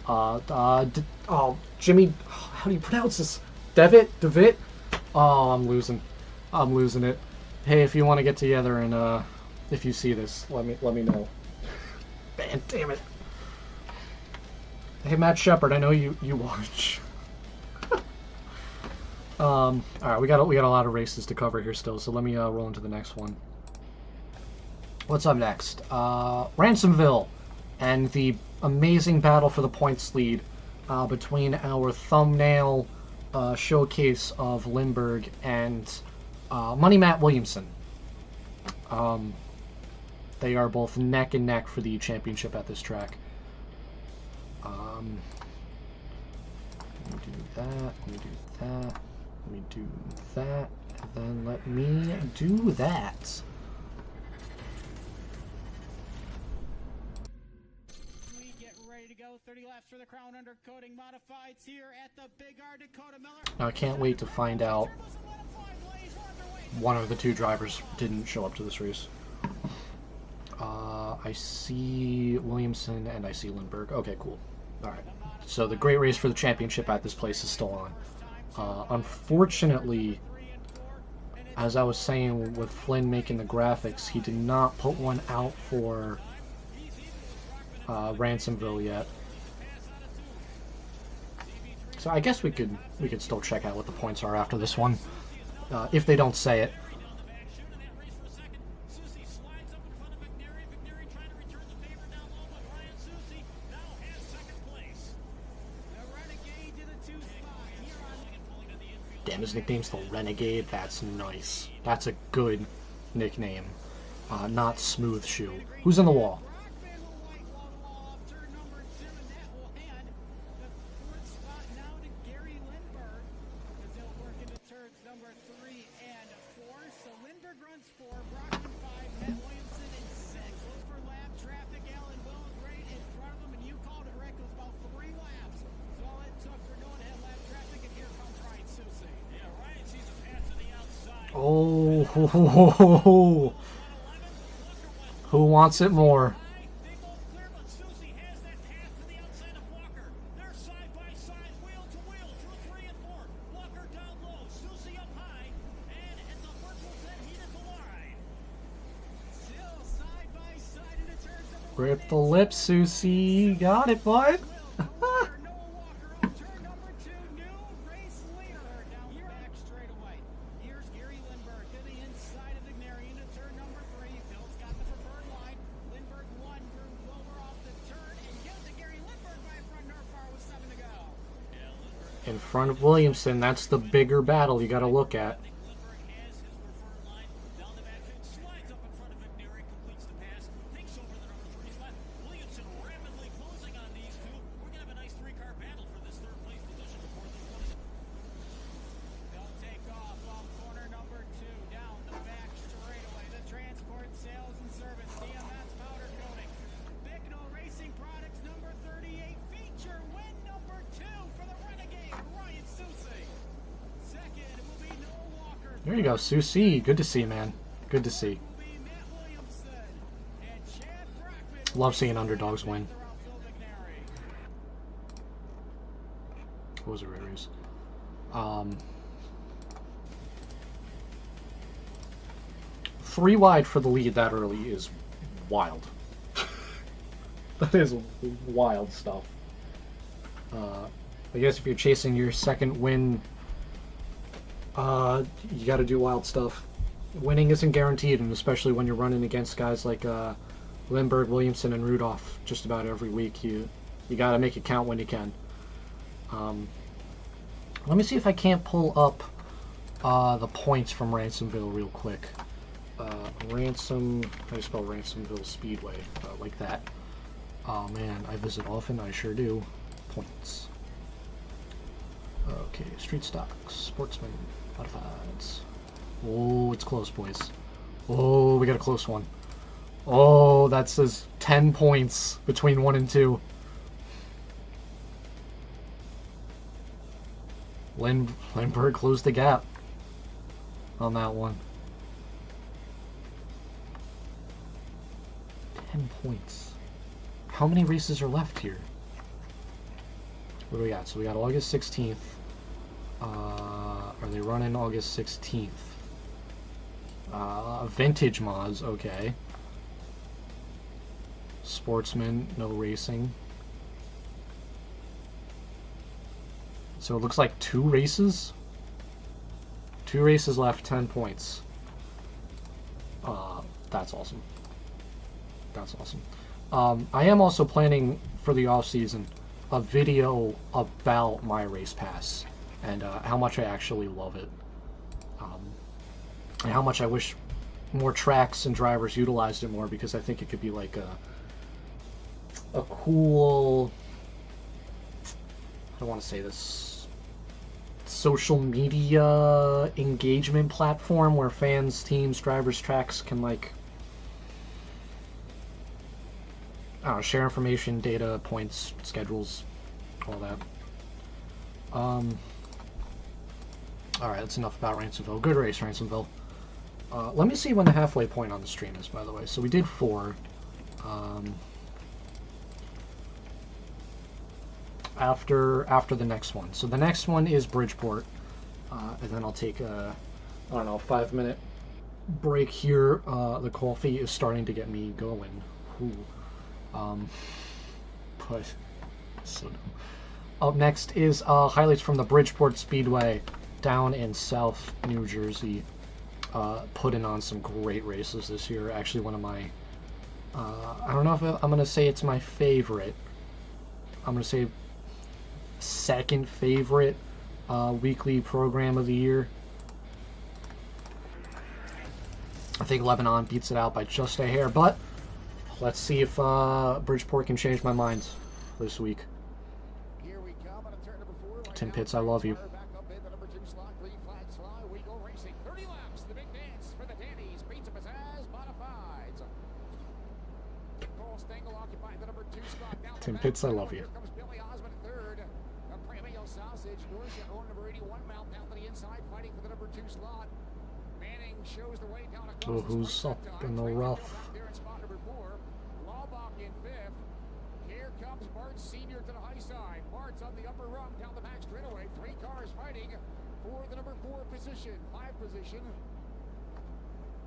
[SPEAKER 1] on. Oh, Jimmy, how do you pronounce this? Devitt? Oh, I'm losing it. Hey, if you want to get together and if you see this, let me know. Man, damn it. Hey, Matt Shepard, I know you watch. All right, we got a lot of races to cover here still, so let me roll into the next one. What's up next? Ransomville and the amazing battle for the points lead between our thumbnail showcase of Lindbergh and Money Matt Williamson. They are both neck and neck for the championship at this track. Let me do that. Let me do that. Let me do that. And then let me do that.
[SPEAKER 6] We get ready to go. 30 laps for the Crown Undercoating Modifieds here at the Big R Dakota Miller.
[SPEAKER 1] Now, I can't wait to find out one of the two drivers didn't show up to this race. I see Williamson and I see Lindbergh. Okay, cool. Alright. So the great race for the championship at this place is still on. Unfortunately, as I was saying with Flynn making the graphics, he did not put one out for Ransomville yet. So I guess we could still check out what the points are after this one, if they don't say it. Damn, his nickname's the Renegade. That's nice. That's a good nickname. Not Smooth Shoe. Who's in the wall? Oh, who wants it more? Rip the lips, Susie. Got it, bud. In front of Williamson, that's the bigger battle you got to look at. There you go, Susie. Good to see, man. Good to see. Love seeing underdogs win. What was it, race? 3 wide for the lead that early is wild. That is wild stuff. I guess if you're chasing your second win, you got to do wild stuff. Winning isn't guaranteed, and especially when you're running against guys like Lindbergh, Williamson, and Rudolph just about every week. You got to make it count when you can. Let me see if I can't pull up the points from Ransomville real quick. How do you spell Ransomville Speedway? Like that. Oh man, I visit often. I sure do. Points. Okay, street stocks, sportsman, modifieds. Oh, it's close, boys. Oh, we got a close one. Oh, that says 10 points between 1 and 2. Lindbergh closed the gap on that one. 10 points. How many races are left here? What do we got? So we got August 16th. Are they running August 16th? Vintage mods, okay. Sportsman, no racing. So it looks like 2 races? 2 races left, 10 points. That's awesome. That's awesome. I am also planning for the off-season a video about my race pass and how much I actually love it, and how much I wish more tracks and drivers utilized it more, because I think it could be like a cool, I don't want to say this social media engagement platform where fans, teams, drivers, tracks can like I don't know, share information, data, points, schedules, all that. Alright, that's enough about Ransomville. Good race, Ransomville. Let me see when the halfway point on the stream is, by the way. So we did 4. After the next one. So the next one is Bridgeport. And then I'll take a, I don't know, 5-minute break here. The coffee is starting to get me going. Ooh. But, so dumb. Up next is highlights from the Bridgeport Speedway down in South New Jersey. Putting on some great races this year. Actually, one of my, I don't know if I'm going to say it's my favorite. I'm going to say second favorite weekly program of the year. I think Lebanon beats it out by just a hair, but let's see if Bridgeport can change my mind this week. Tim Pitts, I love you. Tim Pitts, I love you. Oh, who's up in the rough?
[SPEAKER 7] Here comes Bart Sr. to the high side. Bart's on the upper rung down the back straightaway. 3 cars fighting for the number 4 position, 5 position.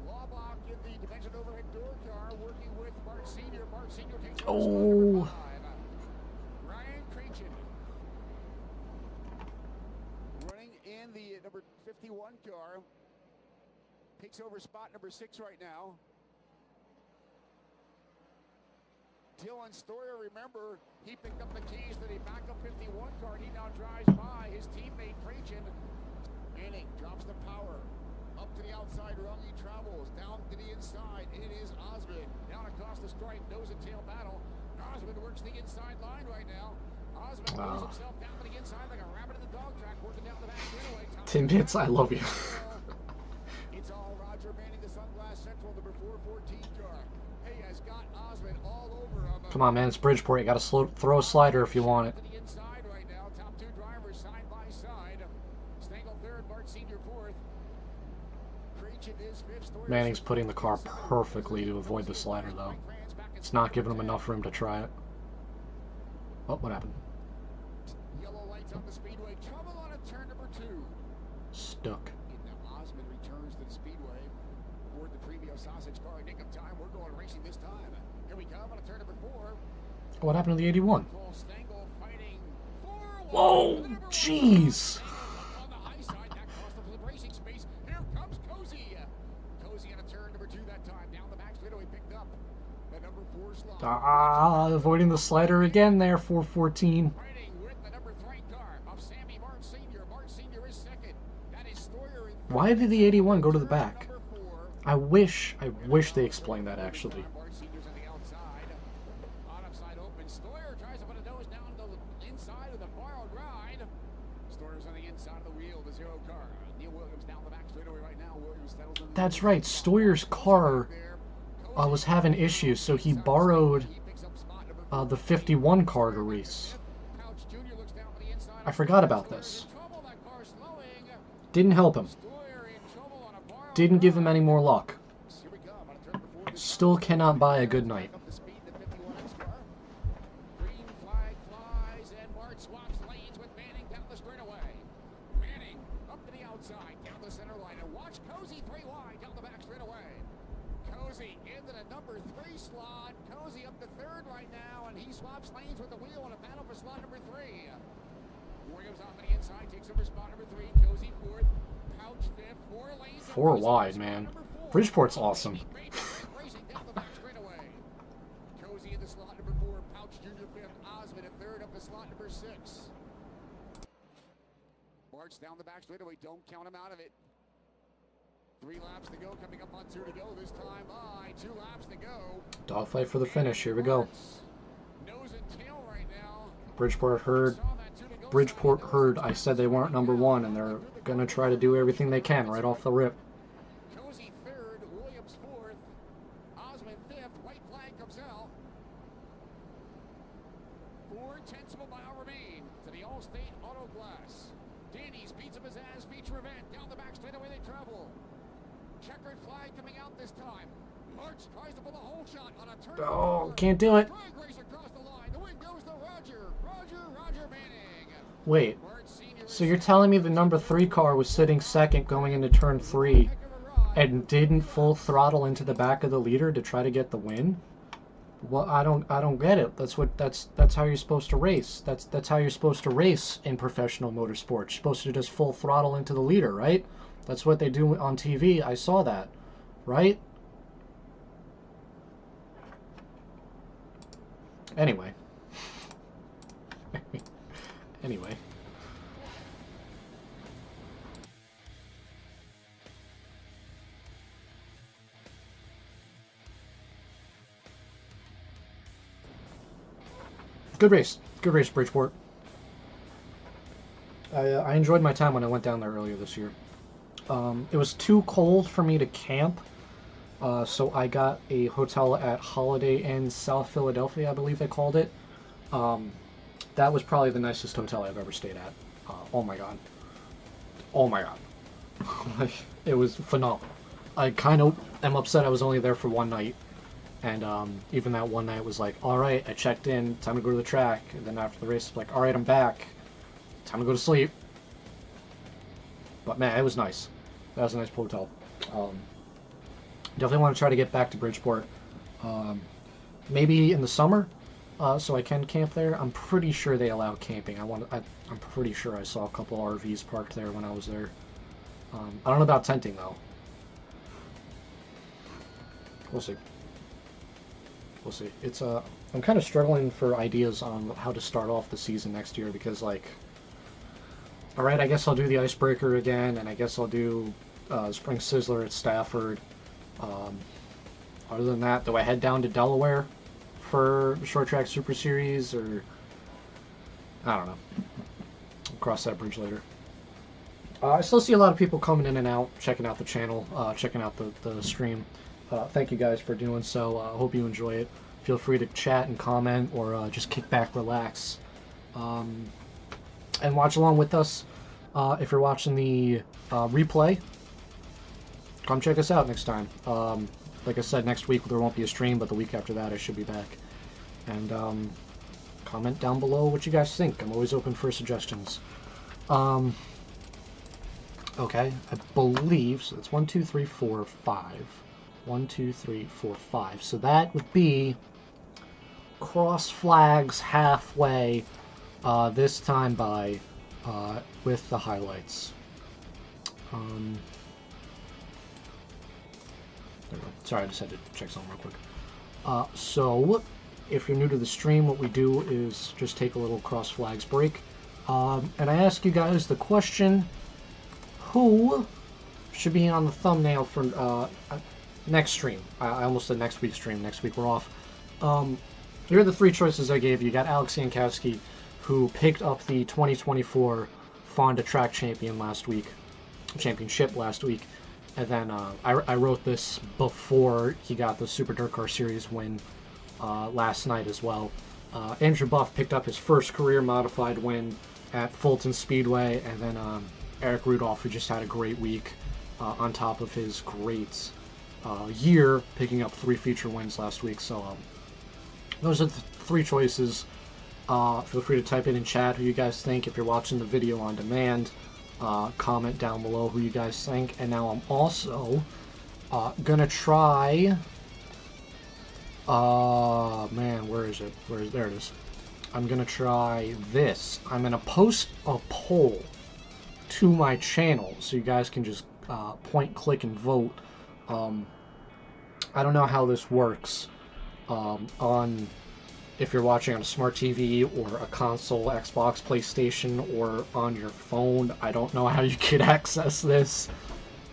[SPEAKER 7] Laubach in the dimension overhead door car working with Bart Sr. Bart Sr. takes over spot number 5. Ryan Creechin running in the number 51 car. Takes over spot number 6 right now. Dylan Stoyer, remember, he picked up the keys to the backup 51 car, and he now drives by his teammate Creechin. Manning drops the power. Up to the outside rung, he travels. Down to the inside, it is Osmond. Down across the stripe, nose and tail battle. Osmond works the inside line right now. Osmond moves himself down to the inside like a rabbit in the dog track, working down the back straightaway.
[SPEAKER 1] Tim Pitts, I love you.
[SPEAKER 7] It's all Roger Manning, the Sunglass Central, number 414 car. Hey, has got Osmond all over him.
[SPEAKER 1] Come on, man, it's Bridgeport. You got to throw a slider if you want it.
[SPEAKER 7] To the inside right now. Top 2 drivers side by side. Stengel 3rd, Bart Sr. 4th. Creechin is 5th. Stoyer
[SPEAKER 1] Manning's putting the car perfectly to avoid the slider, though. It's not giving him enough room to try it. Oh, what happened?
[SPEAKER 7] Yellow lights on the speedway. Trouble on a turn number 2.
[SPEAKER 1] Stuck.
[SPEAKER 7] Now Osmond returns to the speedway. Aboard the Premio Sausage car. Nick of time. We're going racing this time. Here we come on a turn number 4.
[SPEAKER 1] What happened to the 81?
[SPEAKER 7] Cole Stengel fighting forward.
[SPEAKER 1] Whoa, jeez.
[SPEAKER 7] On the high side, that cost him some racing space. Here comes Cozy. Cozy on a turn number 2 that time. Down the back straightaway, picked up the number 4 slot.
[SPEAKER 1] Avoiding the slider again there, 414.
[SPEAKER 7] Fighting with the number 3 car of Sammy Martin Sr. Martin Sr. is 2nd. That is Stoyer in 3rd.
[SPEAKER 1] Why did the 81 go to the back?
[SPEAKER 7] Number 4.
[SPEAKER 1] I wish they explained that, actually.
[SPEAKER 7] Bart Sr.'s on the outside. On upside open. Stoyer tries to put a nose down to the inside of the borrowed ride. Stoyer's on the inside of the wheel, the 0 car. Neil Williams down the back straightaway right now. Williams settles in the
[SPEAKER 1] That's right, Stoyer's car was having issues, so he borrowed the 51 car to race. I forgot about this. Didn't help him. Didn't give him any more luck. Still cannot buy a good night.
[SPEAKER 7] Green flag flies and Bart swaps lanes with Manning down the straightaway. Manning up to the outside, down the center line, and watch Cozy 3 wide down the back straightaway. Cozy into the number 3 slot. Cozy up to 3rd right now, and he swaps lanes with the wheel in a battle for slot number 3. Williams off to the inside, takes over spot number 3. Cozy 4th, Pouch 5th, 4 lanes.
[SPEAKER 1] 4 wide, man. Bridgeport's awesome.
[SPEAKER 7] Racing down the back straightaway. Cozy in the slot number 4, Pouch Jr. 5th, Osmond at 3rd up to slot number 6. Bart's down the back straightaway, don't count him out of it. 3 laps to go, coming up on 2 to go this time by 2 laps to go.
[SPEAKER 1] Dogfight for the finish, here we go.
[SPEAKER 7] Nose and tail right now.
[SPEAKER 1] Bridgeport herd
[SPEAKER 7] Saw that 2 to go
[SPEAKER 1] Bridgeport heard I said they weren't number one, and they're going to try to do everything they can right off the rip.
[SPEAKER 7] Cozy third, Williams fourth, Osmond fifth, white flag comes out. 0.4 of a mile remain to the Allstate Auto Glass. Danny's beats him his ass, feature event. Down the back straightaway they travel. Checkered flag coming out this time. March tries to pull a hole shot on a turn.
[SPEAKER 1] Oh, can't do it.
[SPEAKER 7] Drag race across the line. The win goes to Roger. Roger Manning.
[SPEAKER 1] Wait, so you're telling me the number 3 car was sitting second going into turn 3 and didn't full throttle into the back of the leader to try to get the win? Well, I don't get it. That's how you're supposed to race. That's how you're supposed to race in professional motorsports. You're supposed to just full throttle into the leader, right? That's what they do on TV. I saw that, right? Anyway. Anyway. Good race, Bridgeport. I enjoyed my time when I went down there earlier this year. It was too cold for me to camp, so I got a hotel at Holiday Inn South Philadelphia, I believe they called it. That was probably the nicest hotel I've ever stayed at. Oh my god. Oh my god. It was phenomenal. I kind of am upset I was only there for one night. And even that one night was like, alright, I checked in, time to go to the track. And then after the race, like, alright, I'm back. Time to go to sleep. But man, it was nice. That was a nice hotel. Definitely want to try to get back to Bridgeport. Maybe in the summer, so I can camp there. I'm pretty sure they allow camping. I'm pretty sure I saw a couple RVs parked there when I was there. I don't know about tenting though. We'll see. We'll see. It's I'm kind of struggling for ideas on how to start off the season next year because, like, alright, I guess I'll do the Icebreaker again, and I guess I'll do Spring Sizzler at Stafford. Other than that, do I head down to Delaware for Short Track Super Series, or I don't know. I'll cross that bridge later. I still see a lot of people coming in and out, checking out the channel, checking out the stream. Thank you guys for doing so. I hope you enjoy it. Feel free to chat and comment, or just kick back, relax, and watch along with us. If you're watching the replay, come check us out next time. Like I said, next week there won't be a stream, but the week after that I should be back. And comment down below what you guys think. I'm always open for suggestions. Okay, I believe, so that's 1, 2, 3, 4, 5. 1, 2, 3, 4, 5. So that would be cross flags halfway, this time by, with the highlights. There we go. Sorry, I just had to check something real quick. So, if you're new to the stream, what we do is just take a little cross flags break. And I ask you guys the question, who should be on the thumbnail for next stream? I almost said next week's stream. Next week we're off. Here are the 3 choices I gave you. You got Alex Jankowski, who picked up the 2024 Fonda Track Championship last week. And then I wrote this before he got the Super DIRTcar Series win last night as well. Andrew Buff picked up his first career modified win at Fulton Speedway, and then Eric Rudolph, who just had a great week on top of his great year, picking up 3 feature wins last week. So those are the 3 choices. Feel free to type it in chat who you guys think. If you're watching the video on demand, comment down below who you guys think. And now I'm also gonna try, man, where is it? There it is. I'm gonna try this. I'm gonna post a poll to my channel so you guys can just point, click, and vote. I don't know how this works on if you're watching on a smart TV or a console, Xbox, PlayStation, or on your phone. I don't know how you could access this,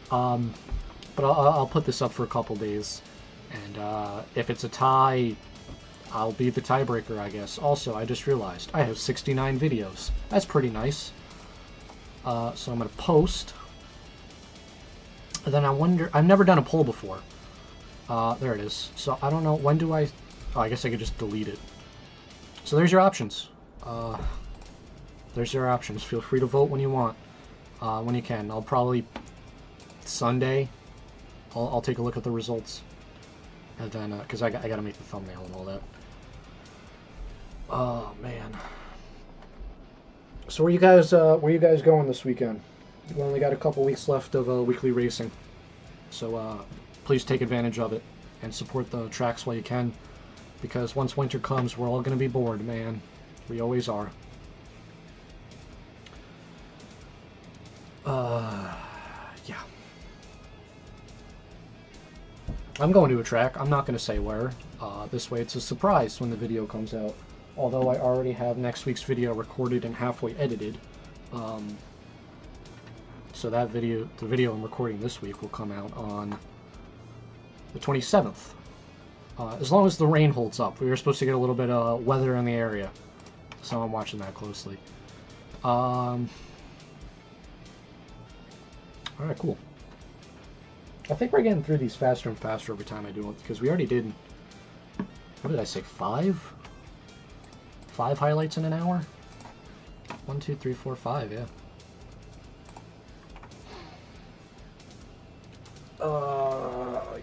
[SPEAKER 1] but I'll put this up for a couple days, and if it's a tie, I'll be the tiebreaker, I guess. Also, I just realized I have 69 videos. That's pretty nice. So I'm going to post. And then I wonder... I've never done a poll before. There it is. So I don't know. When do I... Oh, I guess I could just delete it. So there's your options. There's your options. Feel free to vote when you want. When you can. I'll probably... Sunday, I'll take a look at the results. And then, because I gotta make the thumbnail and all that. Oh, man. So where you guys going this weekend? We've only got a couple weeks left of weekly racing. So please take advantage of it and support the tracks while you can. Because once winter comes, we're all going to be bored, man. We always are. Yeah. I'm going to a track. I'm not going to say where. This way it's a surprise when the video comes out. Although I already have next week's video recorded and halfway edited. So that video, the video I'm recording this week, will come out on the 27th. As long as the rain holds up. We were supposed to get a little bit of weather in the area. So I'm watching that closely. Alright, cool. I think we're getting through these faster and faster every time I do it, because we already did, what did I say, 5? 5 highlights in an hour? 1, 2, 3, 4, 5, yeah.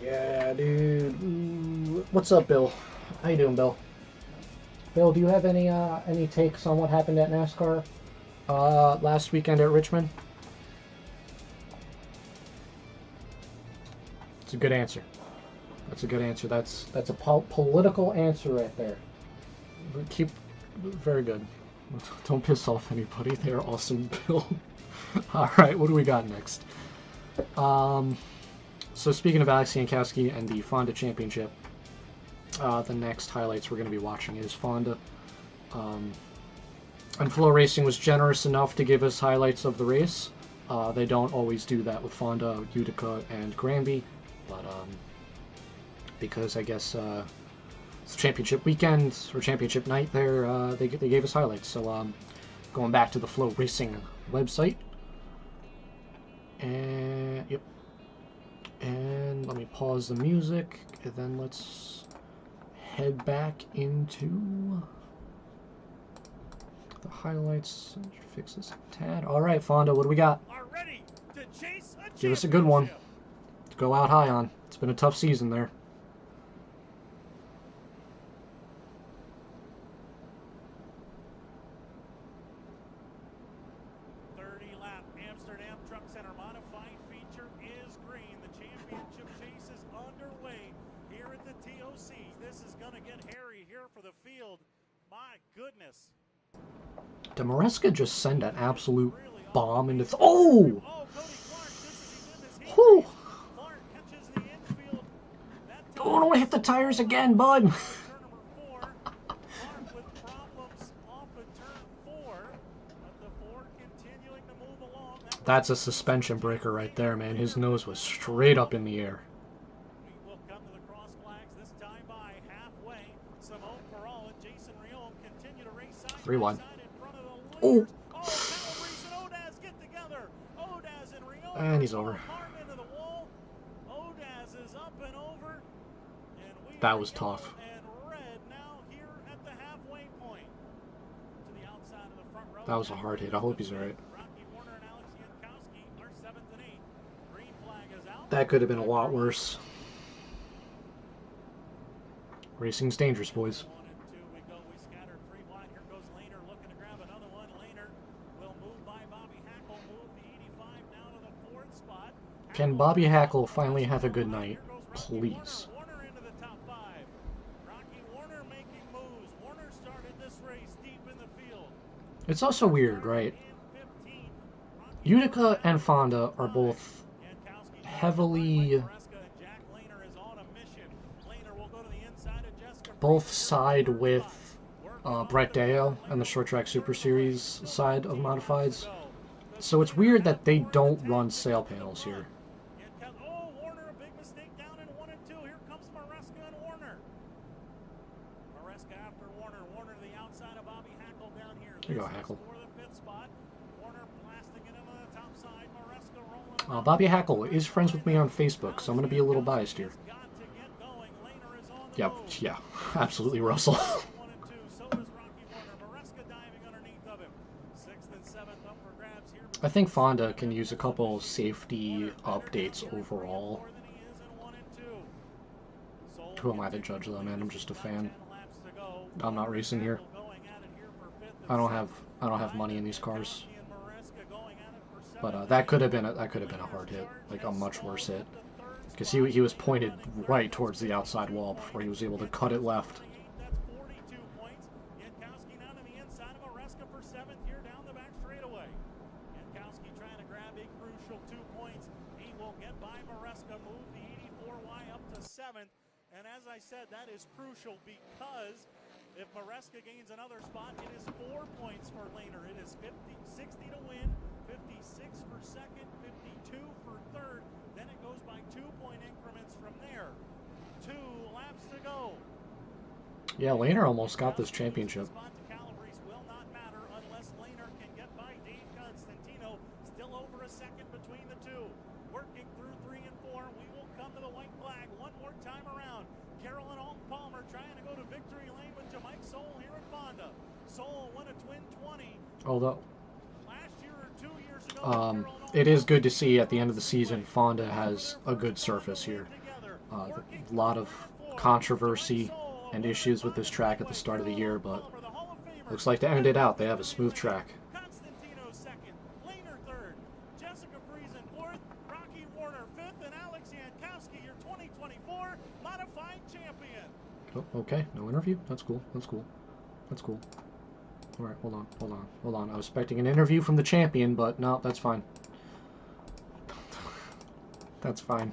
[SPEAKER 1] Yeah, dude. Ooh. What's up, Bill? How you doing, Bill? Bill, do you have any takes on what happened at NASCAR last weekend at Richmond? That's a good answer. That's a good answer. That's a political answer right there. Very good. Don't piss off anybody. They're awesome, Bill. All right, what do we got next? So speaking of Alex Jankowski and the Fonda Championship, the next highlights we're going to be watching is Fonda. And Flow Racing was generous enough to give us highlights of the race. They don't always do that with Fonda, Utica, and Granby, but because I guess it's championship weekend or championship night there, they gave us highlights. So going back to the Flow Racing website, and yep. And let me pause the music, and then let's head back into the highlights. Fix this a tad. All right, Fonda, what do we got?
[SPEAKER 3] Are ready to chase a
[SPEAKER 1] Give us a good one to go out high on. It's been a tough season there. Maresca just send an absolute bomb into oh! Whew. Oh, don't hit the tires again, bud. That's a suspension breaker right there, man. His nose was straight up in the air. 3-1. Oh! And he's over. That was tough. That was a hard hit. I hope he's alright. That could have been a lot worse. Racing's dangerous, boys. Can Bobby Hackle finally have a good night? Please. It's also weird, right? Utica and Fonda are both heavily... both side with Brett Deyo and the Short Track Super Series side of Modifieds. So it's weird that they don't run sail panels here. There you go, Hackle.
[SPEAKER 5] For the 5th spot. Warner blasting it into the top side. Maresca rolling around.
[SPEAKER 1] Bobby Hackle is friends with me on Facebook, so I'm going to be a little biased here.
[SPEAKER 5] Got to get going. Lehner is on the
[SPEAKER 1] Yep,
[SPEAKER 5] move.
[SPEAKER 1] yeah, absolutely Russell.
[SPEAKER 5] 1 and 2. So does Rocky Warner. Maresca diving underneath of him. 6th and 7th up for grabs here.
[SPEAKER 1] I think Fonda can use a couple safety updates overall. Who am I to judge though, man? I'm just a fan. I'm not racing here. I don't have money in these cars. But that could have been a hard hit, like a much worse hit, because he was pointed right towards the outside wall before he was able to cut it left.
[SPEAKER 5] That's 42 points. Yankowski now to the inside of Maresca for 7th here down the back straightaway. Yankowski trying to grab a crucial 2 points. He will get by Maresca, move the 84Y up to 7th. And as I said, that is crucial because if Maresca gains another spot, it is 4 points for Lehner. It is 60 to win, 56 for 2nd, 52 for 3rd. Then it goes by 2-point increments from there. 2 laps to go.
[SPEAKER 1] Yeah, Lehner almost got this championship.
[SPEAKER 5] Spot to Calabrese will not matter unless Lehner can get by Dave Constantino. Still over a second between the two. Working through 3 and 4. We will come to the white flag one more time around. Carolyn Alton Palmer trying to go to victory lane with Jamike Soule here at Fonda. Soule won a twin 20.
[SPEAKER 1] Although
[SPEAKER 5] Last year or 2 years ago,
[SPEAKER 1] it is good to see at the end of the season Fonda has a good surface here. A lot of controversy and issues with this track at the start of the year, but looks like to end it out, they have a smooth track.
[SPEAKER 5] Constantino 2nd, Lehner 3rd, Jessica Friesen 4th, Rocky Warner 5th, and Alex Yankowski, your 2024 modified champion.
[SPEAKER 1] Oh, okay, no interview. That's cool. That's cool. That's cool. All right, hold on. I was expecting an interview from the champion, but no, that's fine. That's fine.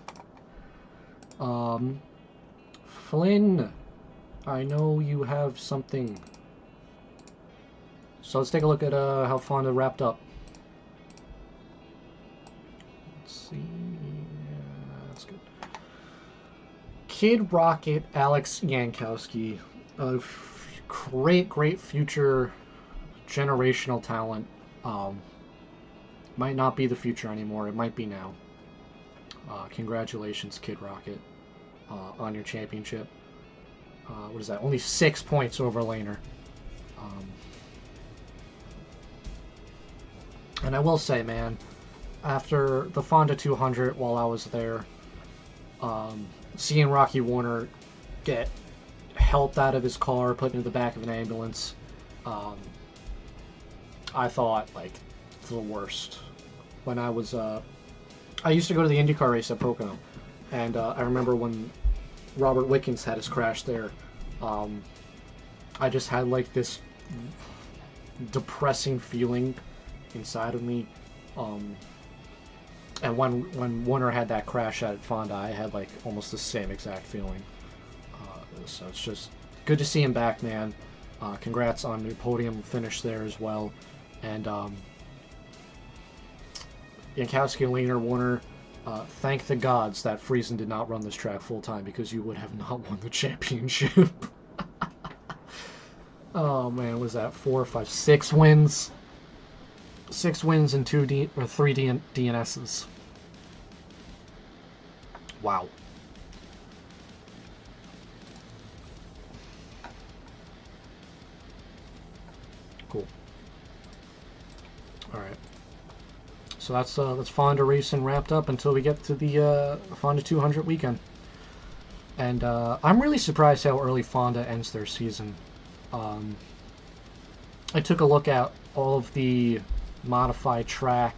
[SPEAKER 1] Flynn, I know you have something. So let's take a look at how Fonda wrapped up. Let's see. Yeah, that's good. Kid Rocket, Alex Yankowski, a great future generational talent. Might not be the future anymore. It might be now. Congratulations, Kid Rocket, on your championship. What is that? Only 6 points over Lehner. And I will say, man, after the Fonda 200, while I was there, seeing Rocky Warner get helped out of his car, put into the back of an ambulance, I thought, like, the worst. When I was, I used to go to the IndyCar race at Pocono, and I remember when Robert Wickens had his crash there, I just had, like, this depressing feeling inside of me, and when Warner had that crash at Fonda, I had like almost the same exact feeling. So it's just good to see him back, man. Congrats on your podium finish there as well. And Yankowski, Lehner, Warner, thank the gods that Friesen did not run this track full time, because you would have not won the championship. Oh man, was that 4, 5, 6 wins? 6 wins and 3 DNSs. Wow. Cool. All right. So that's Fonda racing wrapped up until we get to the Fonda 200 weekend. And I'm really surprised how early Fonda ends their season. I took a look at all of the modified track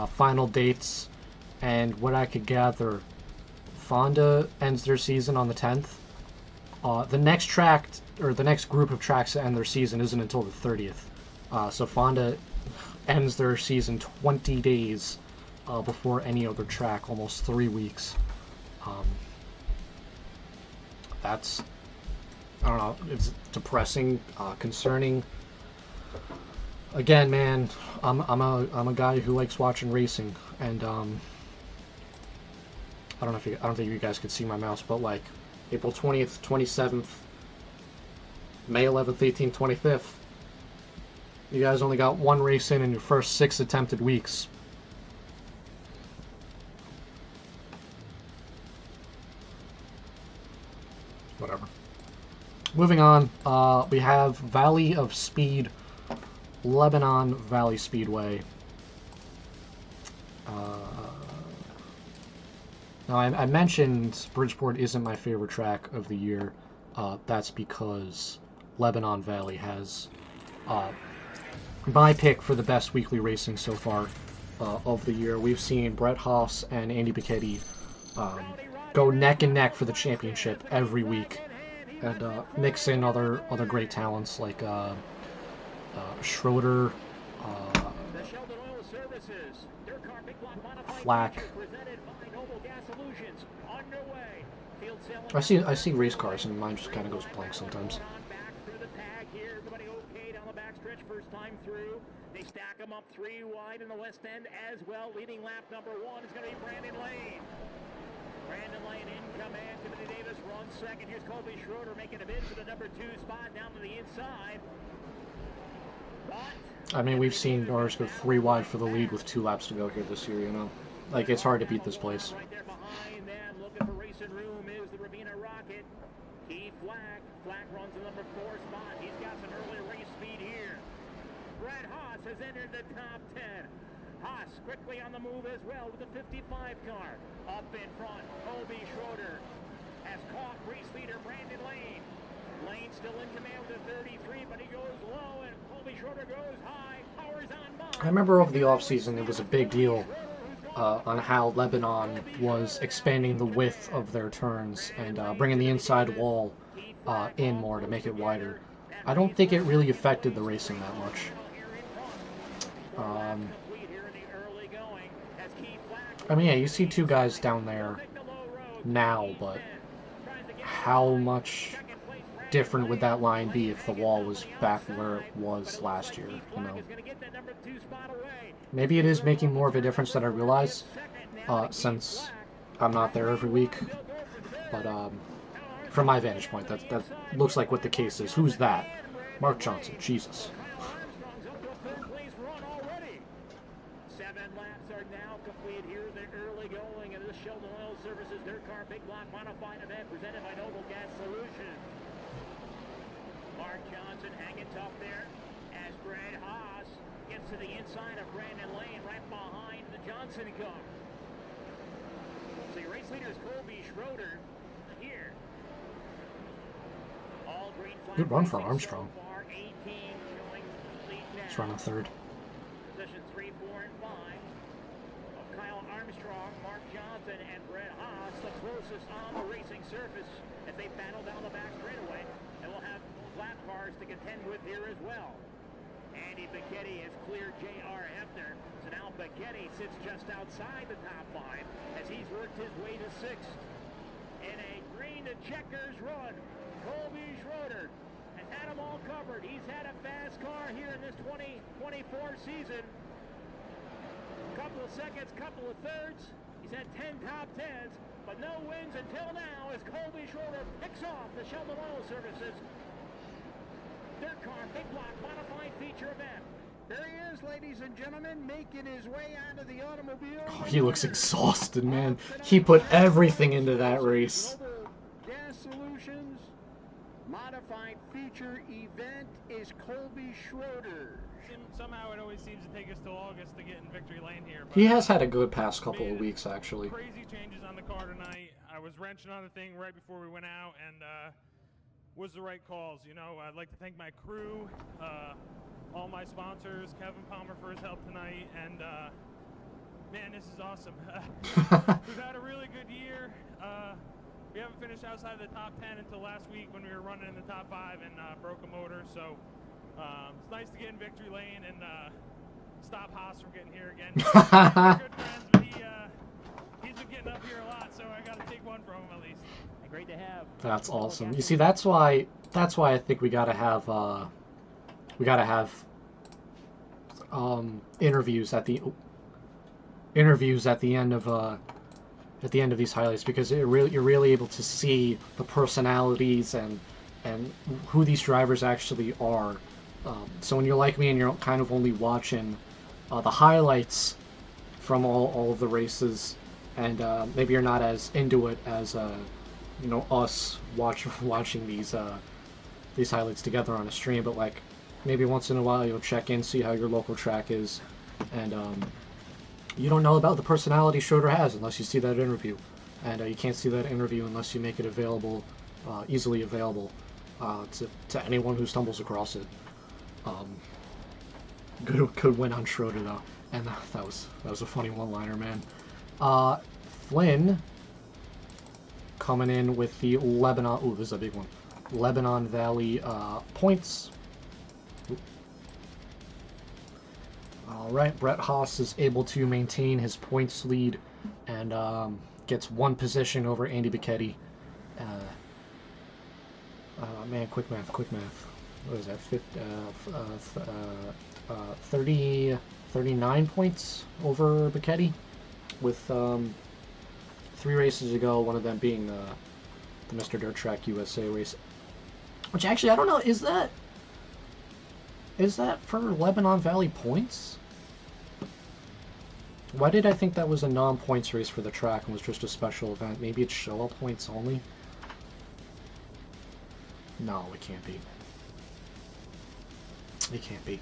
[SPEAKER 1] final dates, and what I could gather, Fonda ends their season on the 10th. The next track, or the next group of tracks to end their season, isn't until the 30th. So Fonda ends their season 20 days before any other track, almost 3 weeks. That's, I don't know, it's depressing, concerning. Again, man, I'm a guy who likes watching racing, and I don't think you guys could see my mouse, but like April 20th, 27th, May 11th, 18th, 25th, You guys only got one race in your first 6 attempted weeks. Whatever. Moving on, we have Valley of Speed, Lebanon Valley Speedway. Now, I mentioned Bridgeport isn't my favorite track of the year. That's because Lebanon Valley has my pick for the best weekly racing so far of the year. We've seen Brett Haas and Andy Bicchetti go neck and neck for the championship every week, and mix in other great talents like Schroeder, Flack. I see race cars and mine just kind of goes blank sometimes.
[SPEAKER 2] They stack them up 3 wide in the west end as well. Leading lap number 1 is going to be Brandon Lane. Brandon Lane in command. Timothy Davis runs second. Here's Colby Schroeder making a bid for the number 2 spot down to the inside.
[SPEAKER 1] I mean, we've seen Norris go 3 wide for the lead with 2 laps to go here this year, you know? Like, it's hard to beat this place.
[SPEAKER 2] Right there behind them, looking for racing room is the Rabina Rocket. Keith Flack. Flack runs the number 4 spot. He's got some early race speed here. Brad Haas has entered the top 10. Haas quickly on the move as well with the 55 car. Up in front, Colby Schroeder has caught race leader Brandon Lane. Lane still in command with a 33, but he goes low, and Colby Schroeder goes high. Powers on by.
[SPEAKER 1] I remember over the offseason it was a big deal on how Lebanon was expanding the width of their turns and bringing the inside wall in more to make it wider. I don't think it really affected the racing that much. I mean, yeah, you see 2 guys down there now, but how much different would that line be if the wall was back where it was last year, you know? Maybe it is making more of a difference than I realize, since I'm not there every week, but from my vantage point, that looks like what the case is. Who's that? Mark Johnson, Jesus.
[SPEAKER 2] 7 laps are now complete. Here's the early going of the Sheldon Oil Services DIRTcar Big Block Modified event presented by Noble Gas Solutions. Mark Johnson hanging tough there as Brad Haas gets to the inside of Brandon Lane right behind the Johnson car. So your race leader is Colby Schroeder here. All green flag.
[SPEAKER 1] Good run for Armstrong.
[SPEAKER 2] So far, 18 showing lead now.
[SPEAKER 1] He's running 3rd.
[SPEAKER 2] Position 3, 4, and 5 of Kyle Armstrong, Mark Johnson, and Brett Haas, the closest on the racing surface as they battle down the back straightaway. And we'll have lap cars to contend with here as well. Andy Bicchetti has cleared J.R. Hefner, so now Bicchetti sits just outside the top 5 as he's worked his way to 6th. In a green to checkers run, Colby Schroeder has had them all covered. He's had a fast car here in this 2024 season. Couple of seconds, couple of thirds. He's had 10 top 10s, but no wins until now as Colby Schroeder picks off the Sheldon Oil Services DIRTcar Big Block Modified Feature event.
[SPEAKER 6] There he is, ladies and gentlemen, making his way out of the automobile.
[SPEAKER 1] Oh, he looks exhausted, man. He put everything into that race.
[SPEAKER 6] Noble Gas Solutions Modified Feature event is Colby Schroeder.
[SPEAKER 5] Somehow it always seems to take us till August to get in victory lane here.
[SPEAKER 1] He has had a good past couple of weeks, actually.
[SPEAKER 5] Crazy changes on the car tonight. I was wrenching on the thing right before we went out, and was the right calls. You know, I'd like to thank my crew, all my sponsors, Kevin Palmer for his help tonight, and man, this is awesome. We've had a really good year. We haven't finished outside of the top 10 until last week when we were running in the top 5 and broke a motor, so it's nice to get in victory lane and stop Haas from getting here again. We're good friends, but he's been getting up here a lot, so I got to take one from him at least.
[SPEAKER 2] Great to have.
[SPEAKER 1] That's awesome. You see, that's why I think we gotta have interviews at the end of these highlights, because you're really able to see the personalities and who these drivers actually are, So when you're like me and you're kind of only watching the highlights from all of the races, and maybe you're not as into it as you know, us watching these highlights together on a stream, but like maybe once in a while you'll check in, see how your local track is, and you don't know about the personality Schroeder has unless you see that interview, and you can't see that interview unless you make it available, easily available to anyone who stumbles across it. Good win on Schroeder though, and that was a funny one-liner, man. Flynn coming in with the Lebanon. Ooh, this is a big one. Lebanon Valley points. All right, Brett Haas is able to maintain his points lead and gets one position over Andy Bicchetti. Man, quick math. What is that? 39 points over Bicchetti, with 3 races to go. One of them being the Mr. Dirt Track USA race. Which actually, I don't know. Is that for Lebanon Valley points? Why did I think that was a non-points race for the track and was just a special event? Maybe it's show-up points only? No, it can't be. It can't be.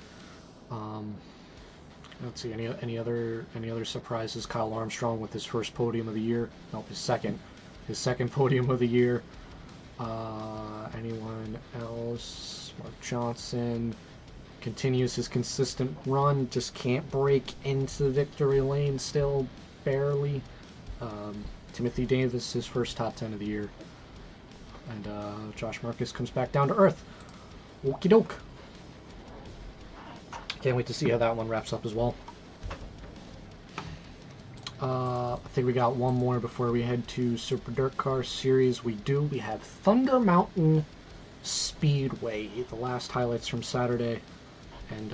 [SPEAKER 1] Let's see, any other surprises? Kyle Armstrong with his first podium of the year. Nope, his second podium of the year. Anyone else? Mark Johnson continues his consistent run, just can't break into victory lane still, barely. Timothy Davis, his first top 10 of the year. And Josh Marcus comes back down to earth. Okie doke. Can't wait to see how that one wraps up as well. I think we got one more before we head to Super DIRTcar Series. We have Thunder Mountain Speedway, the last highlights from Saturday, and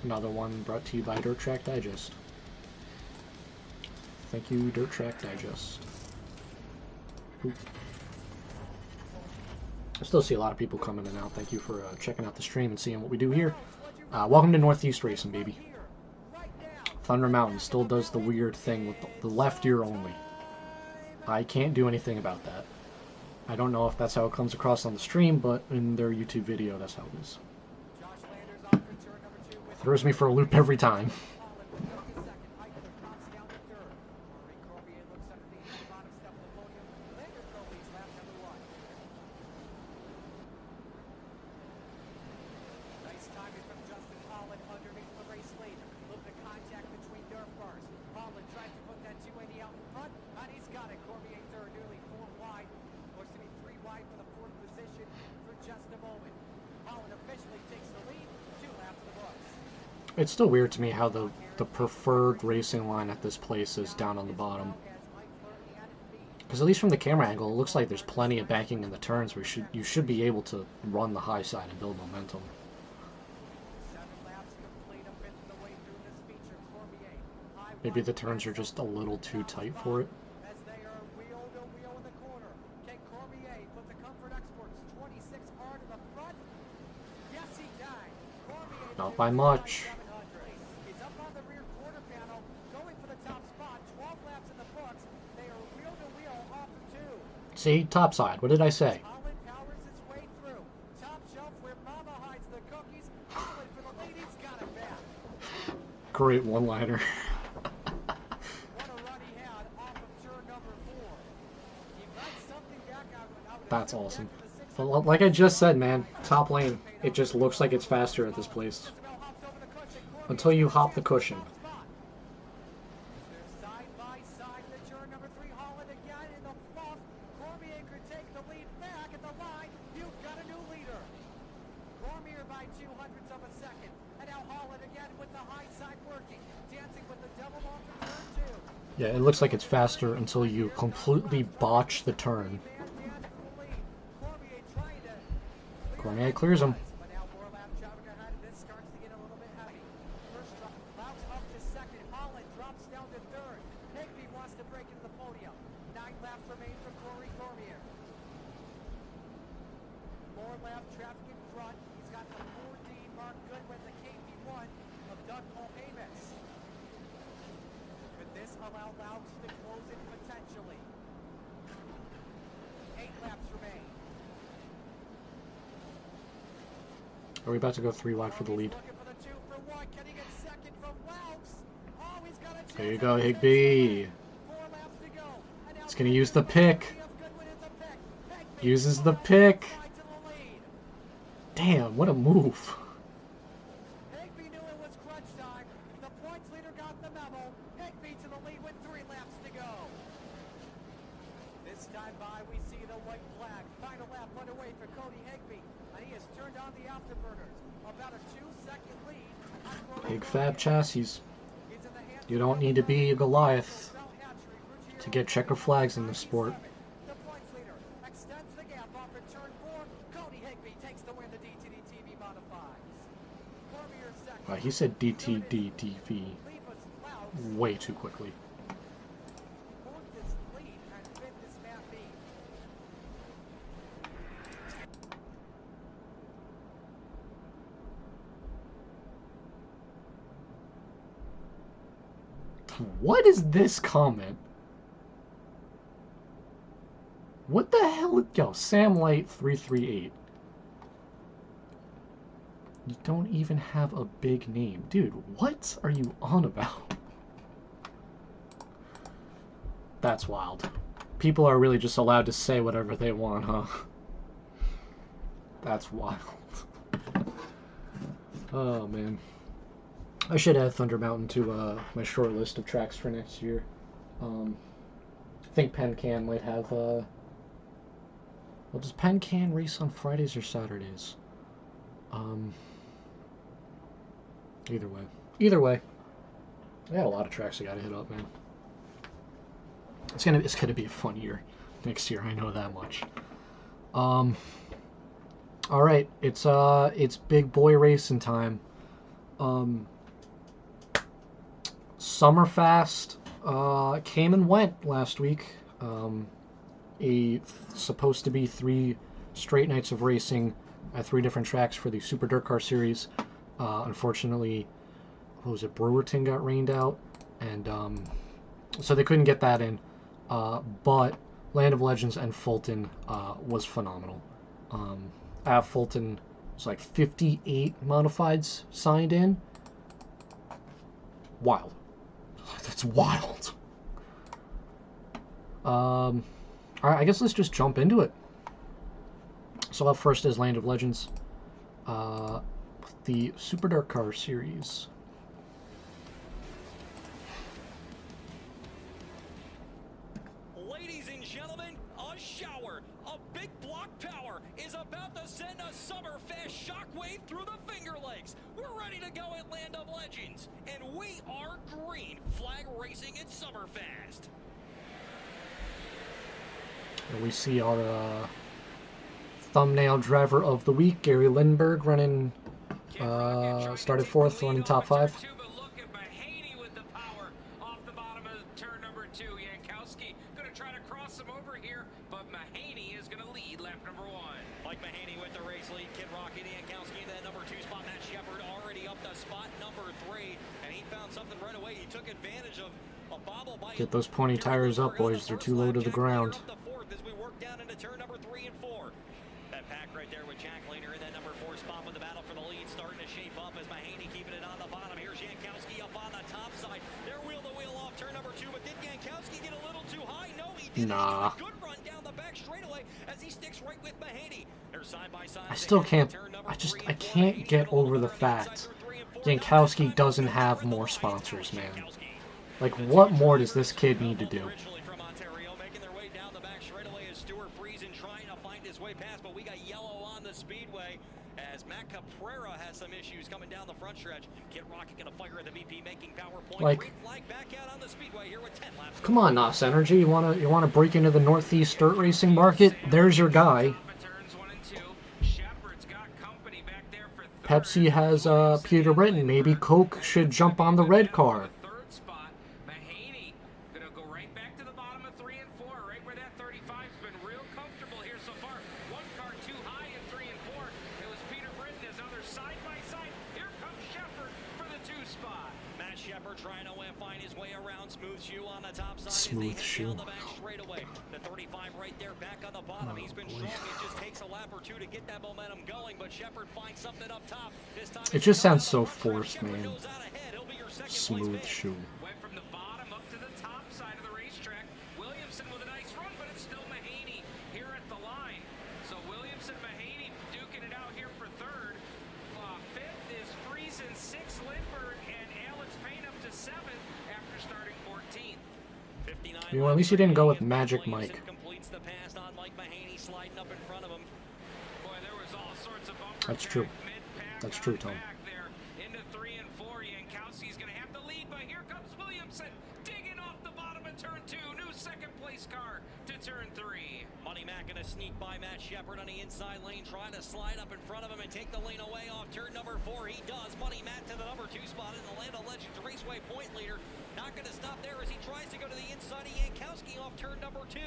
[SPEAKER 1] another one brought to you by Dirt Track Digest. Thank you, Dirt Track Digest. Ooh. I still see a lot of people coming in and out. Thank you for checking out the stream and seeing what we do here. Welcome to Northeast Racing, baby. Thunder Mountain still does the weird thing with the left ear only. I can't do anything about that. I don't know if that's how it comes across on the stream, but in their YouTube video, that's how it is. Throws me for a loop every time. It's still weird to me how the preferred racing line at this place is down on the bottom. Because at least from the camera angle, it looks like there's plenty of banking in the turns where you should be able to run the high side and build momentum. Maybe the turns are just a little too tight for it. Not by much. See, topside. What did I say? Great one-liner. That's awesome. But like I just said, man, top lane, it just looks like it's faster at this place. Until you hop the cushion. Yeah, it looks like it's faster until you completely botch the turn. Cormier clears him.
[SPEAKER 8] got the 14 mark good with the KP1 of Doug Mulhamus. Could this allow Louds to close it potentially? 8 laps remain.
[SPEAKER 1] Are we about to go 3 wide for the lead? There you go, Higby. It's going to use the pick. Uses the pick. Damn, what a move.
[SPEAKER 8] Higby knew it was crunch time. The points leader got the memo. Higby to the lead with 3 laps to go. This time by, we see the white flag. Final lap underway for Cody Higby. And he has turned on the afterburners. About a 2-second lead.
[SPEAKER 1] Big fab chassis. You don't need to be a Goliath to get checker flags in this sport.
[SPEAKER 8] The points leader extends the gap off at turn 4. Cody Higby takes the win. The DTD TV modifies. Cormier second.
[SPEAKER 1] He said DTD-TV way too quickly.
[SPEAKER 8] Fourth is lead and fifth is Matt B.
[SPEAKER 1] What is this comment? What the hell? Yo, Sam Light 338. You don't even have a big name. Dude, what are you on about? That's wild. People are really just allowed to say whatever they want, huh? That's wild. Oh, man. I should add Thunder Mountain to my short list of tracks for next year. I think Penn Can might have... well, does Penn Can race on Fridays or Saturdays? Either way. I got a lot of tracks I gotta hit up, man. It's gonna be a fun year next year. I know that much. All right, it's big boy racing time. Summerfast came and went last week. Supposed to be 3 straight nights of racing at 3 different tracks for the Super DIRTcar Series. Unfortunately, what was it? Brewerton got rained out, and so they couldn't get that in. But Land of Legends and Fulton was phenomenal. At Fulton, it's like 58 modifieds signed in. Wild. That's wild. Alright, I guess let's just jump into it. So up first is Land of Legends. The Super DIRTcar Series.
[SPEAKER 9] Ladies and gentlemen, a shower of big block power is about to send a Summerfest shockwave through the Finger Lakes. We're ready to go at Land of Legends, and we are green flag racing at Summerfest.
[SPEAKER 1] And we see our thumbnail driver of the week, Gary Lindbergh, running started 4th, running top 5. Get those pointy tires up, boys. They're too low to the ground.
[SPEAKER 9] As we work down into turn number 3 and 4. That pack right there with Jack Laner in that number 4 spot with the battle for the lead starting to shape up as Mahaney keeping it on the bottom. Here's Jankowski up on the top side. They're wheel to wheel off turn number 2, but did Jankowski get a little too high? No, he didn't.
[SPEAKER 1] Nah.
[SPEAKER 9] He got a good run down the back straightaway as he sticks right with Mahaney. They're side by side.
[SPEAKER 1] I still can't. I can't get over the fact Jankowski doesn't have more sponsors, man. Like, what more does this kid need to do?
[SPEAKER 9] From Ontario, making their way down the back straightaway is Stuart Friesen trying to find his way past, but we got yellow on the speedway as Matt Caprera has some issues coming down the front stretch. Kid Rocket gonna fire at the VP, making power point.
[SPEAKER 1] Like,
[SPEAKER 9] green flag back out on the speedway here with 10 laps.
[SPEAKER 1] Come on, NOS Energy. You wanna break into the Northeast dirt racing market? There's your guy. Pepsi has Peter Britton. Maybe Coke should jump on the red car.
[SPEAKER 3] Now they're side by side. Here comes Shepard for the 2 spot.
[SPEAKER 9] Matt Shepard trying to find his way around. Smooth shoe on the top side.
[SPEAKER 1] Smooth
[SPEAKER 9] as they
[SPEAKER 1] shoe.
[SPEAKER 9] head down the back straightaway. The 35 right there, back on the bottom. He's been strong. It just takes a lap or two to get that momentum going. But Shepard finds something up top. This time
[SPEAKER 1] It just sounds so forced, man. Smooth shoe.
[SPEAKER 3] Went from the bottom up to the top side of the racetrack. Williamson with a nice run, but it's still Mahaney here at the line. So Williamson, Mahaney duking it out here for third. Fifth is Friesen, sixth Lindbergh, and Alex Payne up to seventh after starting 14th. 59.
[SPEAKER 1] Well, at least you didn't go with Magic Mike.
[SPEAKER 9] Completes the pass on Mike Mahaney, sliding up in front of him.
[SPEAKER 3] Boy, there was all sorts of bumpers.
[SPEAKER 1] That's true. That's true, Tom.
[SPEAKER 3] Into 3 and 4, Jankowski's going to have to lead, but here comes Williamson digging off the bottom of turn 2. New second place car to turn 3.
[SPEAKER 9] Money Mac going to sneak by Matt Shepard on the inside lane, trying to slide up in front of him and take the lane away off turn number 4. He does. Money Mac to the number 2 spot in the Land of Legends Raceway point leader. Not going to stop there as he tries to go to the inside of Jankowski off turn number 2.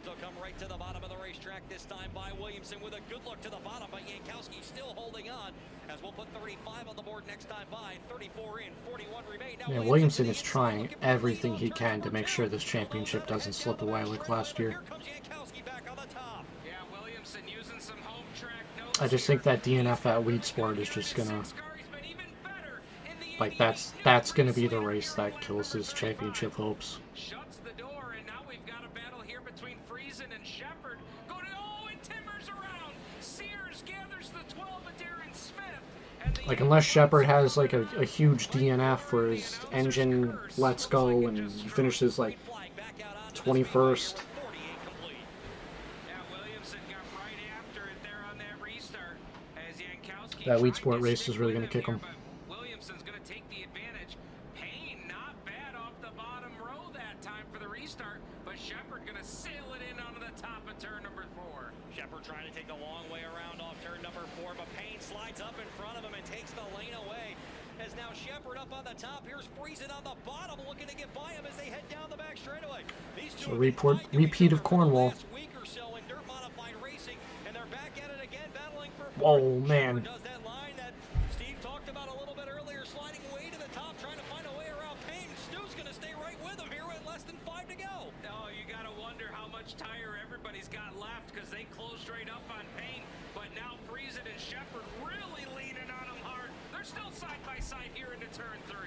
[SPEAKER 9] So come right to the bottom of the racetrack this time by Williamson with a good look to the bottom, but Jankowski still holding on as we'll put 35 on the board next time by. 34 in, 41 remain. Now
[SPEAKER 1] Yeah, Williamson is trying everything he can to make sure this championship doesn't slip away like last year.
[SPEAKER 9] Here comes Jankowski back on the top.
[SPEAKER 3] Yeah, Williamson using some home track notes.
[SPEAKER 1] I just think that DNF at Weed Sport is just gonna, like, that's gonna be the race that kills his championship hopes.
[SPEAKER 3] Shuts the door, and now we've got a battle here between Friesen and Shepard. And timbers around. Sears gathers the 12 of Darren Smith.
[SPEAKER 1] Like, unless Shepard has, like, a huge DNF where his engine lets go and he finishes, like, 21st. That Weed Sport race is really going to kick him.
[SPEAKER 3] Williamson's going to take the advantage. Payne not bad off the bottom row that time for the restart, but Shepard going to sail it in onto the top of turn number 4.
[SPEAKER 9] Shepard trying to take the long way around off turn number 4, but Payne slides up in front of him and takes the lane away. As now Shepard up on the top, here's Friesen on the bottom, looking to get by him as they head down the back straightaway. These two
[SPEAKER 1] repeat of Cornwall.
[SPEAKER 9] Week or so in dirt modified racing, and they're back at it again, battling for.
[SPEAKER 1] Oh man.
[SPEAKER 9] Does that line that Steve talked about a little bit earlier, sliding way to the top, trying to find a way around Payne. Stu's going to stay right with him here with less than 5 to go.
[SPEAKER 3] Oh, you got to wonder how much tire everybody's got left because they closed right up on Payne. But now Friesen and Shepard really leaning on him hard. They're still side by side here into turn 3.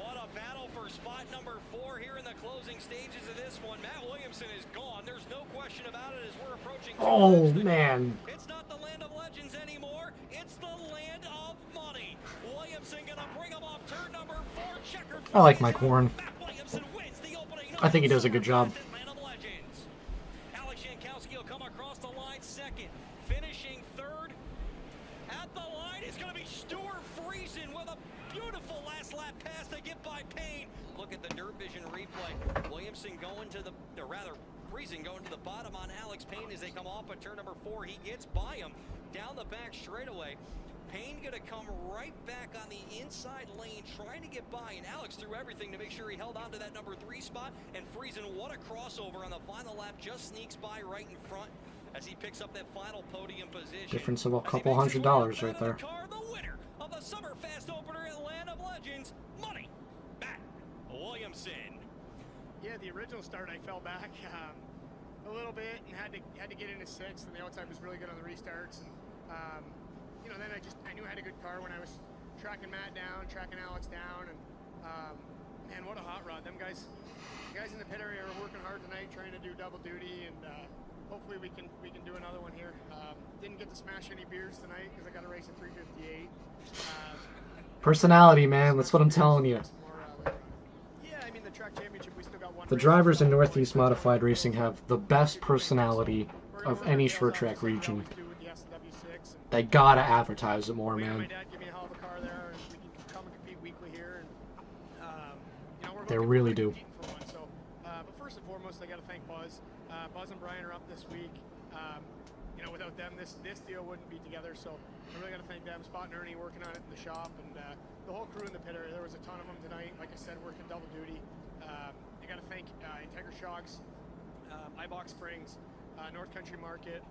[SPEAKER 9] What a battle for spot number 4 here in the closing stages of this one. Matt Williamson is gone. There's no question about it as we're approaching.
[SPEAKER 1] Oh man.
[SPEAKER 9] It's not the Land of Legends anymore. It's the Land of Money. Williamson gonna bring him off turn number 4. Checkered.
[SPEAKER 1] I like Mike Warren.
[SPEAKER 9] Williamson wins the opening.
[SPEAKER 1] I think he does a good job.
[SPEAKER 9] Land of Legends. Alex Jankowski will come across the line second, finishing third. At the line is going to be Stuart Friesen with a beautiful last lap pass to get by Payne. Look at the Dirt Vision replay. Williamson going to the, or rather, Friesen going to the bottom on Alex Payne as they come off at turn number 4. He gets by him down the back straightaway. Payne going to come right back on the inside lane, trying to get by, and Alex threw everything to make sure he held on to that number 3 spot. And Friesen, what a crossover on the final lap, just sneaks by right in front as he picks up that final podium position.
[SPEAKER 1] Difference of a couple $100 right there.
[SPEAKER 9] The winner of the Summer Fast Opener at Land of Legends, Money Matt Williamson.
[SPEAKER 10] Yeah, the original start I fell back a little bit and had to get into 6th, and the outside was really good on the restarts. And you know, then I knew I had a good car when I was tracking Matt down, tracking Alex down, and man, what a hot rod! The guys in the pit area are working hard tonight, trying to do double duty, and hopefully we can do another one here. Didn't get to smash any beers tonight because I got a race at 3:58.
[SPEAKER 1] Personality, man. That's what I'm telling you.
[SPEAKER 10] Yeah, I mean the track championship, we still got one.
[SPEAKER 1] The drivers in Northeast Modified Racing have the best personality of any short track region. They gotta advertise it more, man.
[SPEAKER 10] My dad gave me a hell of a car there, and we can come and compete weekly here. And you know,
[SPEAKER 1] They really do.
[SPEAKER 10] For one. So, but first and foremost, I got to thank Buzz. Buzz and Brian are up this week. You know, without them, this deal wouldn't be together. So I really got to thank them. Spot and Ernie working on it in the shop, and the whole crew in the pit area. There was a ton of them tonight. Like I said, working double duty. I got to thank Integra Shocks, iBox Springs, North Country Market.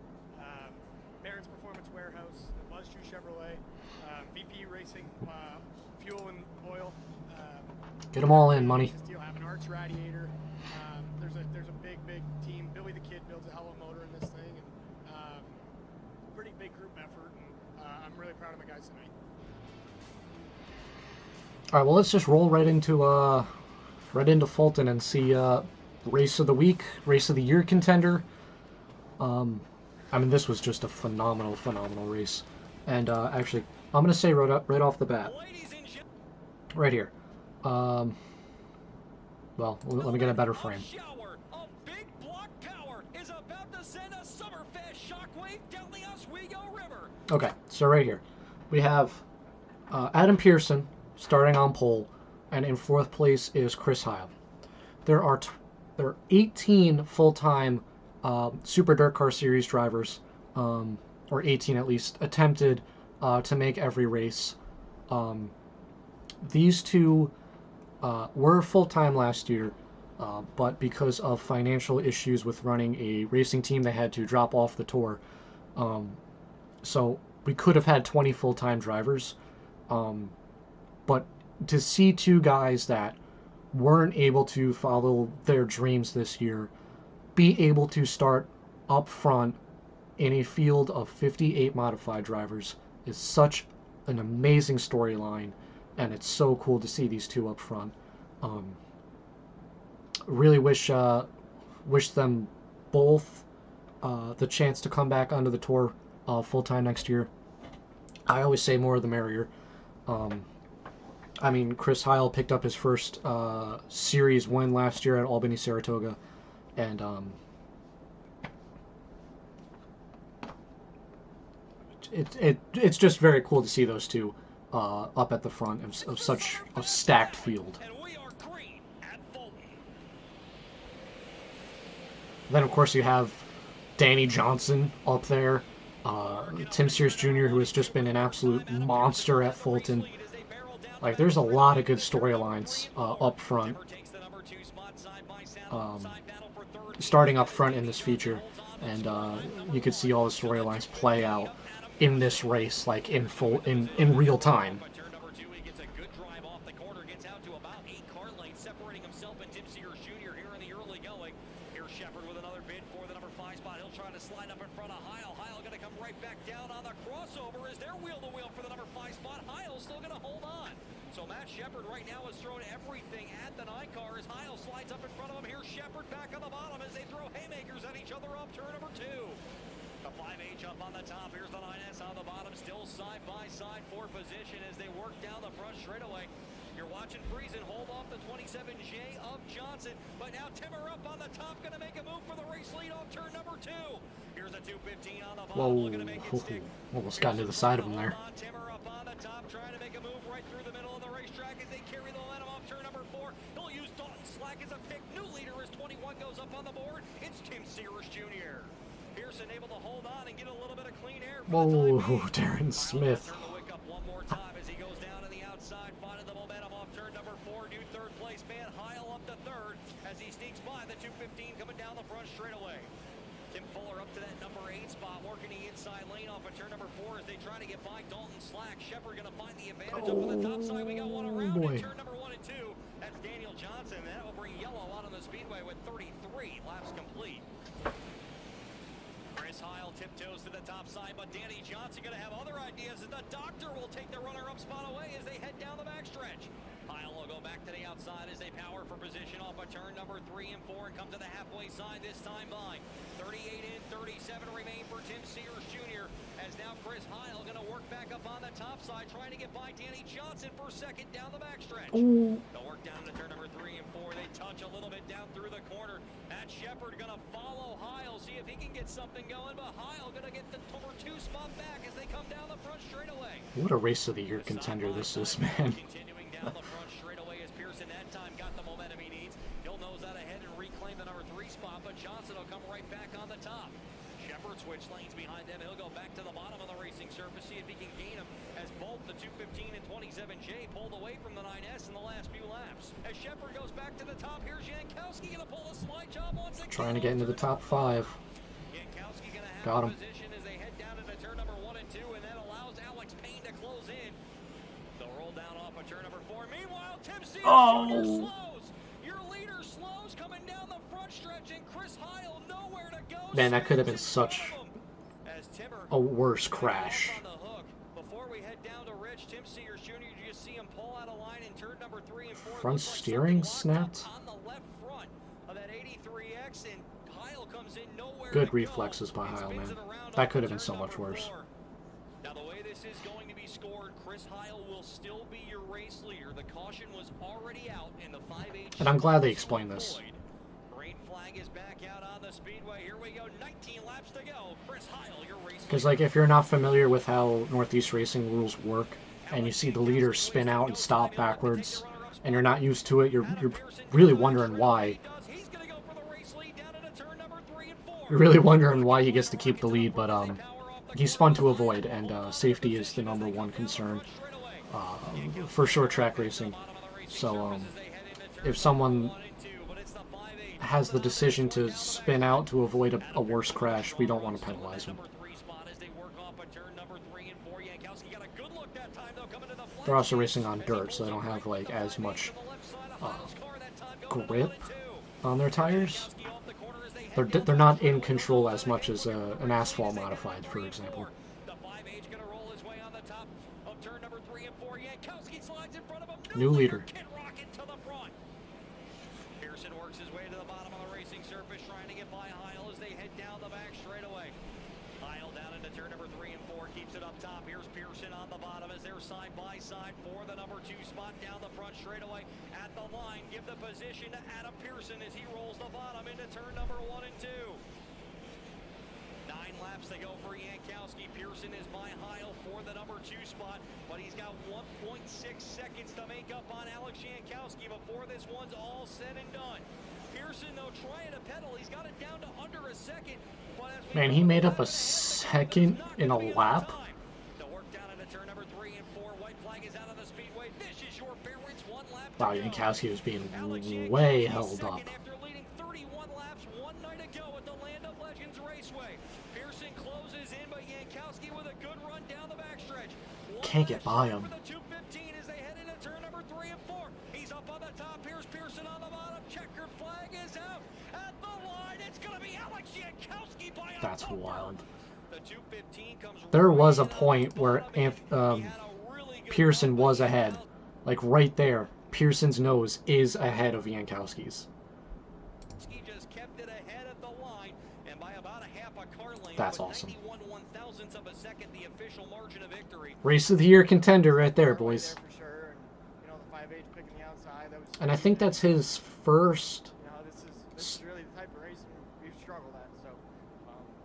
[SPEAKER 10] Barron's Performance Warehouse, Buzz Drew Chevrolet, VP Racing, Fuel and Oil.
[SPEAKER 1] Get them all in, money.
[SPEAKER 10] Steel have an Arts Radiator. There's a big team. Billy the Kid builds a hell of a motor in this thing, and pretty big group effort. And I'm really proud of my guys tonight.
[SPEAKER 1] All right, well, let's just roll right into Fulton and see race of the week, race of the year contender. I mean, this was just a phenomenal race, and actually, I'm gonna say right off the bat, right here. Well, let me get a better frame. Okay, so right here, we have Adam Pearson starting on pole, and in 4th place is Chris Heil. There are 18 full-time Super DIRTcar Series drivers, or 18 at least, attempted to make every race. These two were full-time last year, but because of financial issues with running a racing team, they had to drop off the tour. So we could have had 20 full-time drivers, but to see two guys that weren't able to follow their dreams this year be able to start up front in a field of 58 modified drivers is such an amazing storyline, and it's so cool to see these two up front. Really wish them both the chance to come back onto the tour full-time next year. I always say more the merrier. I mean, Chris Heil picked up his first series win last year at Albany-Saratoga, and it's just very cool to see those two up at the front of such a stacked field. Then, of course, you have Danny Johnson up there, Tim Sears Jr., who has just been an absolute monster at Fulton. Like, there's a lot of good storylines up front, starting up front in this feature, and you could see all the storylines play out in this race, like in real time.
[SPEAKER 9] Up on the top, here's the 9S on the bottom, still side by side for position as they work down the front straightaway. You're watching Friesen hold off the 27J of Johnson, but now Timmer up on the top, going to make a move for the race lead off turn number 2. Here's a 215 on the bottom, looking to make it stick.
[SPEAKER 1] Almost got into the side of him there.
[SPEAKER 9] Timmer up on the top, trying to make a move right through the middle of the racetrack as they carry the momentum off turn number 4. He'll use Dalton Slack as a pick. New leader as 21 goes up on the board. It's Tim Sears Jr. Pearson able to hold on and get a little bit of clean air.
[SPEAKER 1] Whoa, Darren Smith.
[SPEAKER 9] Turn the wick up one more time as he goes down to the outside, finding the momentum off turn number 4. New 3rd place man, Heil up to 3rd as he sneaks by the 215 coming down the front straightaway. Tim Fuller up to that number 8 spot, working the inside lane off of turn number 4 as they try to get by Dalton Slack. Shepard going to find the advantage up on the top side. We got one around in turn number 1 and 2. That's Daniel Johnson. That will bring yellow out on the speedway with 33 laps complete. Chris Heil tiptoes to the top side, but Danny Johnson going to have other ideas, and the doctor will take the runner-up spot away as they head down the backstretch. Heil will go back to the outside as they power for position off of turn number 3 and 4 and come to the halfway side this time by. 38 in, 37 remain for Tim Sears Jr. as now Chris Heil going to work back up on the top side, trying to get by Danny Johnson for second down the backstretch. They'll work down to turn number 3 and 4. They touch a little bit down through the corner. Matt Shepard going to follow Heil, see if he can get something going, but Heil going to get the number 2 spot back as they come down the front straightaway.
[SPEAKER 1] What a race of the year contender this is, man.
[SPEAKER 9] Continuing down the front straightaway as Pearson that time got the momentum he needs. He'll nose out ahead and reclaim the number 3 spot, but Johnson will come right back on the top. Shepard switch lanes behind them. He'll go back to the bottom of the racing surface, see if he can gain him as both the 215 and 27J pulled away from the 9S in the last few laps. As Shepard goes back to the top, here's Jankowski going to pull a slide job once again.
[SPEAKER 1] Trying to get into the top 5.
[SPEAKER 9] Jankowski going to have
[SPEAKER 1] Got him.
[SPEAKER 9] position as they head down into
[SPEAKER 1] Oh!
[SPEAKER 9] Your leader slows coming down the front stretch, and Chris Heil nowhere to go.
[SPEAKER 1] Man, that could have been such a worse crash.
[SPEAKER 9] Before we head down to Rich, Tim Sears Jr., you just see him pull out a line in turn number 3 and 4.
[SPEAKER 1] Front steering snapped.
[SPEAKER 9] On the left front of that 83X, and Heil comes in nowhere.
[SPEAKER 1] Good reflexes by Heil, man. That could have been so much worse.
[SPEAKER 9] Now the way this is going to be scored, Chris Heil will still be your race leader. The caution was already out in the 5H.
[SPEAKER 1] And I'm glad they explained this.
[SPEAKER 9] Green flag is back out on the speedway. Here we go. 19 laps to go. Chris Heil, your race leader.
[SPEAKER 1] Because, like, if you're not familiar with how Northeast racing rules work, and you see the leaders spin out and stop backwards, and you're not used to it, you're really wondering why. You're really wondering why he gets to keep the lead, but he spun to avoid, and safety is the #1 concern for short track racing. So if someone has the decision to spin out to avoid a worse crash, we don't want to penalize them. They're also racing on dirt, so they don't have like as much grip on their tires. They're not in control as much as an asphalt modified, for example. New leader.
[SPEAKER 9] Pearson works his way to the bottom of the racing surface, trying to get by Heil as they head down the back straightaway. Heil down into turn number 3 and 4, keeps it up top. Here's Pearson on the bottom as they're side by side for the #2 spot down the front straightaway. At the line, give the position to Adam Pearson as he rolls the bottom into turn number 1 and 2. 9 laps to go for Jankowski. Pearson is by Heil for the #2 spot, but he's got 1.6 seconds to make up on Alex Jankowski before this one's all said and done. Pearson, though, trying to pedal. He's got it down to under a second.
[SPEAKER 1] Man, he made up a second in a lap. Wow, Jankowski was being way held up. Can't get by him.
[SPEAKER 9] He's up on the top. Here's Pearson on the bottom. Checkered flag is out at the line. It's going to be Alex Jankowski by a
[SPEAKER 1] That's wild.
[SPEAKER 9] The 215 comes
[SPEAKER 1] there was a point where Pearson was ahead. Like right there, Pearson's nose is ahead of Jankowski's.
[SPEAKER 9] He just kept it ahead of the line, and by about a half a car length.
[SPEAKER 1] That's awesome.
[SPEAKER 9] 91 1/1000ths of a second, the official margin of victory.
[SPEAKER 1] Race of the year contender right there, boys. And I think that's his first.
[SPEAKER 10] This is really the type of racing we've struggled at. So,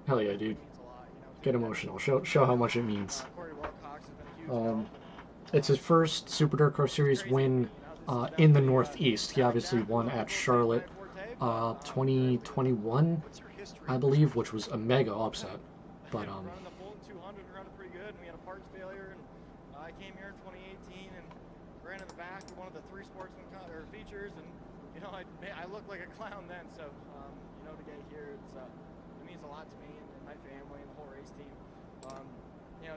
[SPEAKER 1] hell yeah, dude. Get emotional. Show how much it means. It's his first Super DIRTcar Series win in the Northeast. He obviously won at Charlotte 2021, I believe, which was a mega upset. But
[SPEAKER 10] running the Fulton 200 running pretty good, and we had a parts failure, and I came here in 2018 and ran in the back of one of the 3 sportsman features, and I looked like a clown then. So to get here, it means a lot to me and my family and the whole race team.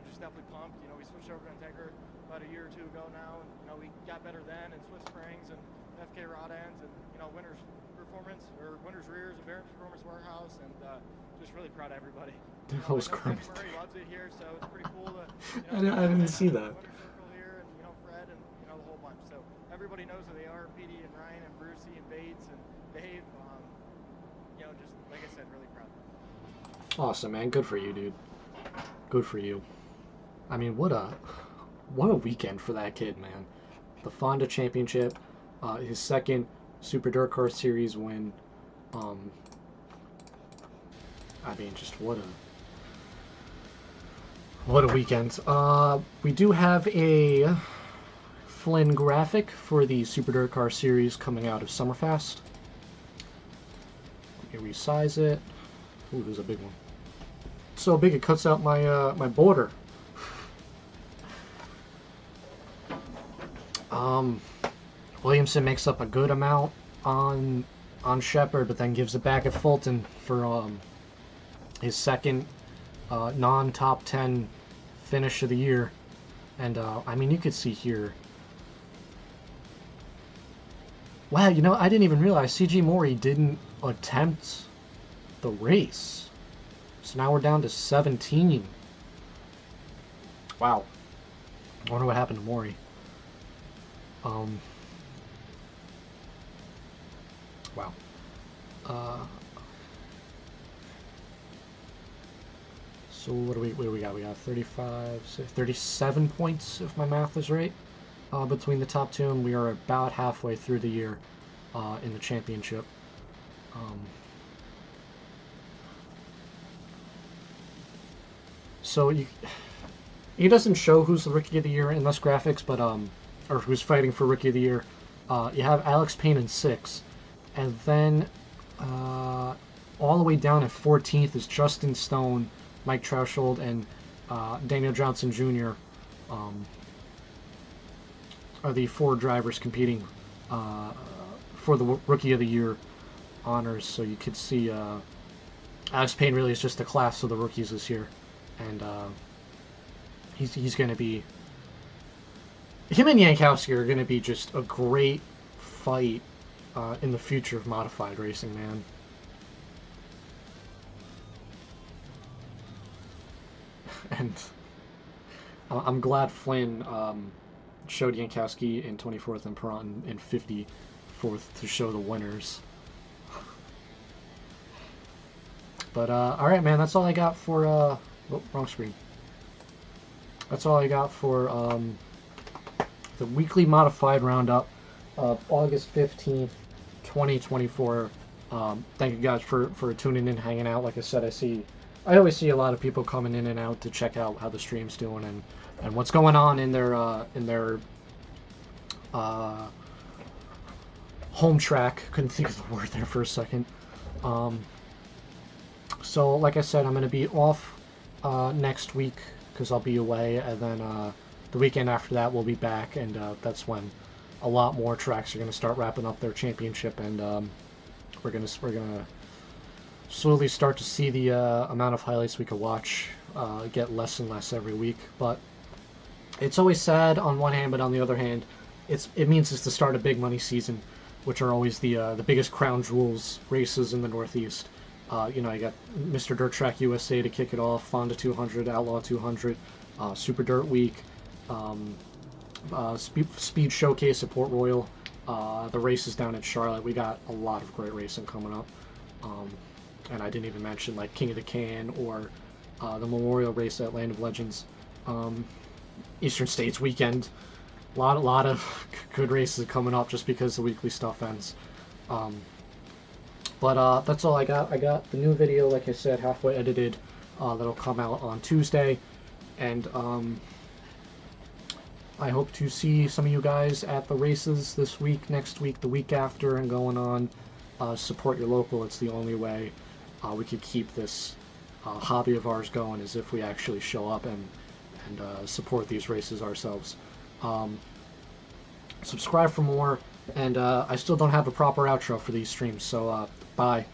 [SPEAKER 10] Just definitely pumped. We switched over to Integra about a year or 2 ago now, and we got better then, and Swift Springs and FK rod ends, and Winter's Performance or Winter's Rears and Barron's Performance Warehouse, and just really proud of everybody.
[SPEAKER 1] That was great.
[SPEAKER 10] Murray loves it here, so it's pretty cool to.
[SPEAKER 1] I didn't see that.
[SPEAKER 10] Winter Circle here, and Fred, and the whole bunch. So everybody knows who they are. PD and Ryan and Brucey and Bates and Dave. Just like I said, really proud.
[SPEAKER 1] Awesome, man. Good for you, dude. Good for you. I mean, what a weekend for that kid, man. The Fonda Championship, his second Super DIRTcar Series win. I mean, just what a weekend. We do have a Flynn graphic for the Super DIRTcar Series coming out of Summerfest. Let me resize it. Ooh, there's a big one. So big it cuts out my my border. Williamson makes up a good amount on Shepherd, but then gives it back at Fulton for his second non-top 10 finish of the year. And I mean, you could see here Wow, you know, I didn't even realize CG Mori didn't attempt the race. So now we're down to 17. Wow. I wonder what happened to Mori. Wow. So what do we got? We got 37 points, if my math is right, between the top two, and we are about halfway through the year in the championship. So he doesn't show who's the Rookie of the Year in this graphics, but or who's fighting for Rookie of the Year. You have Alex Payne in 6th, and then all the way down at 14th is Justin Stone, Mike Troushold, and Daniel Johnson Jr. Are the 4 drivers competing for the Rookie of the Year honors. So you could see Alex Payne really is just the class of the rookies this year, and he's going to be, him and Jankowski are going to be just a great fight in the future of modified racing, man. And I'm glad Flynn showed Jankowski in 24th and Perron in 54th to show the winners. But alright, man, that's all I got for oh, wrong screen. That's all I got for the weekly modified roundup of August 15th, 2024. Thank you guys for tuning in, hanging out. Like I said, I always see a lot of people coming in and out to check out how the stream's doing and what's going on in their home track. Couldn't think of the word there for a second. So like I said, I'm going to be off next week because I'll be away, and then the weekend after that we'll be back, and that's when a lot more tracks are going to start wrapping up their championship, and we're gonna slowly start to see the amount of highlights we could watch get less and less every week. But it's always sad on one hand, but on the other hand, it means it's the start of big money season, which are always the biggest crown jewels races in the Northeast. You know, I got Mr. Dirt Track USA to kick it off, Fonda 200, Outlaw 200, Super Dirt Week, Speed Showcase at Port Royal, the races down in Charlotte. We got a lot of great racing coming up. And I didn't even mention like King of the Can or the Memorial Race at Land of Legends. Eastern States weekend. A lot of good races coming up just because the weekly stuff ends. But that's all I got. I got the new video, like I said, halfway edited. That'll come out on Tuesday. And I hope to see some of you guys at the races this week, next week, the week after, and going on. Support your local. It's the only way we could keep this hobby of ours going, is if we actually show up and support these races ourselves. Subscribe for more, and I still don't have a proper outro for these streams, so bye.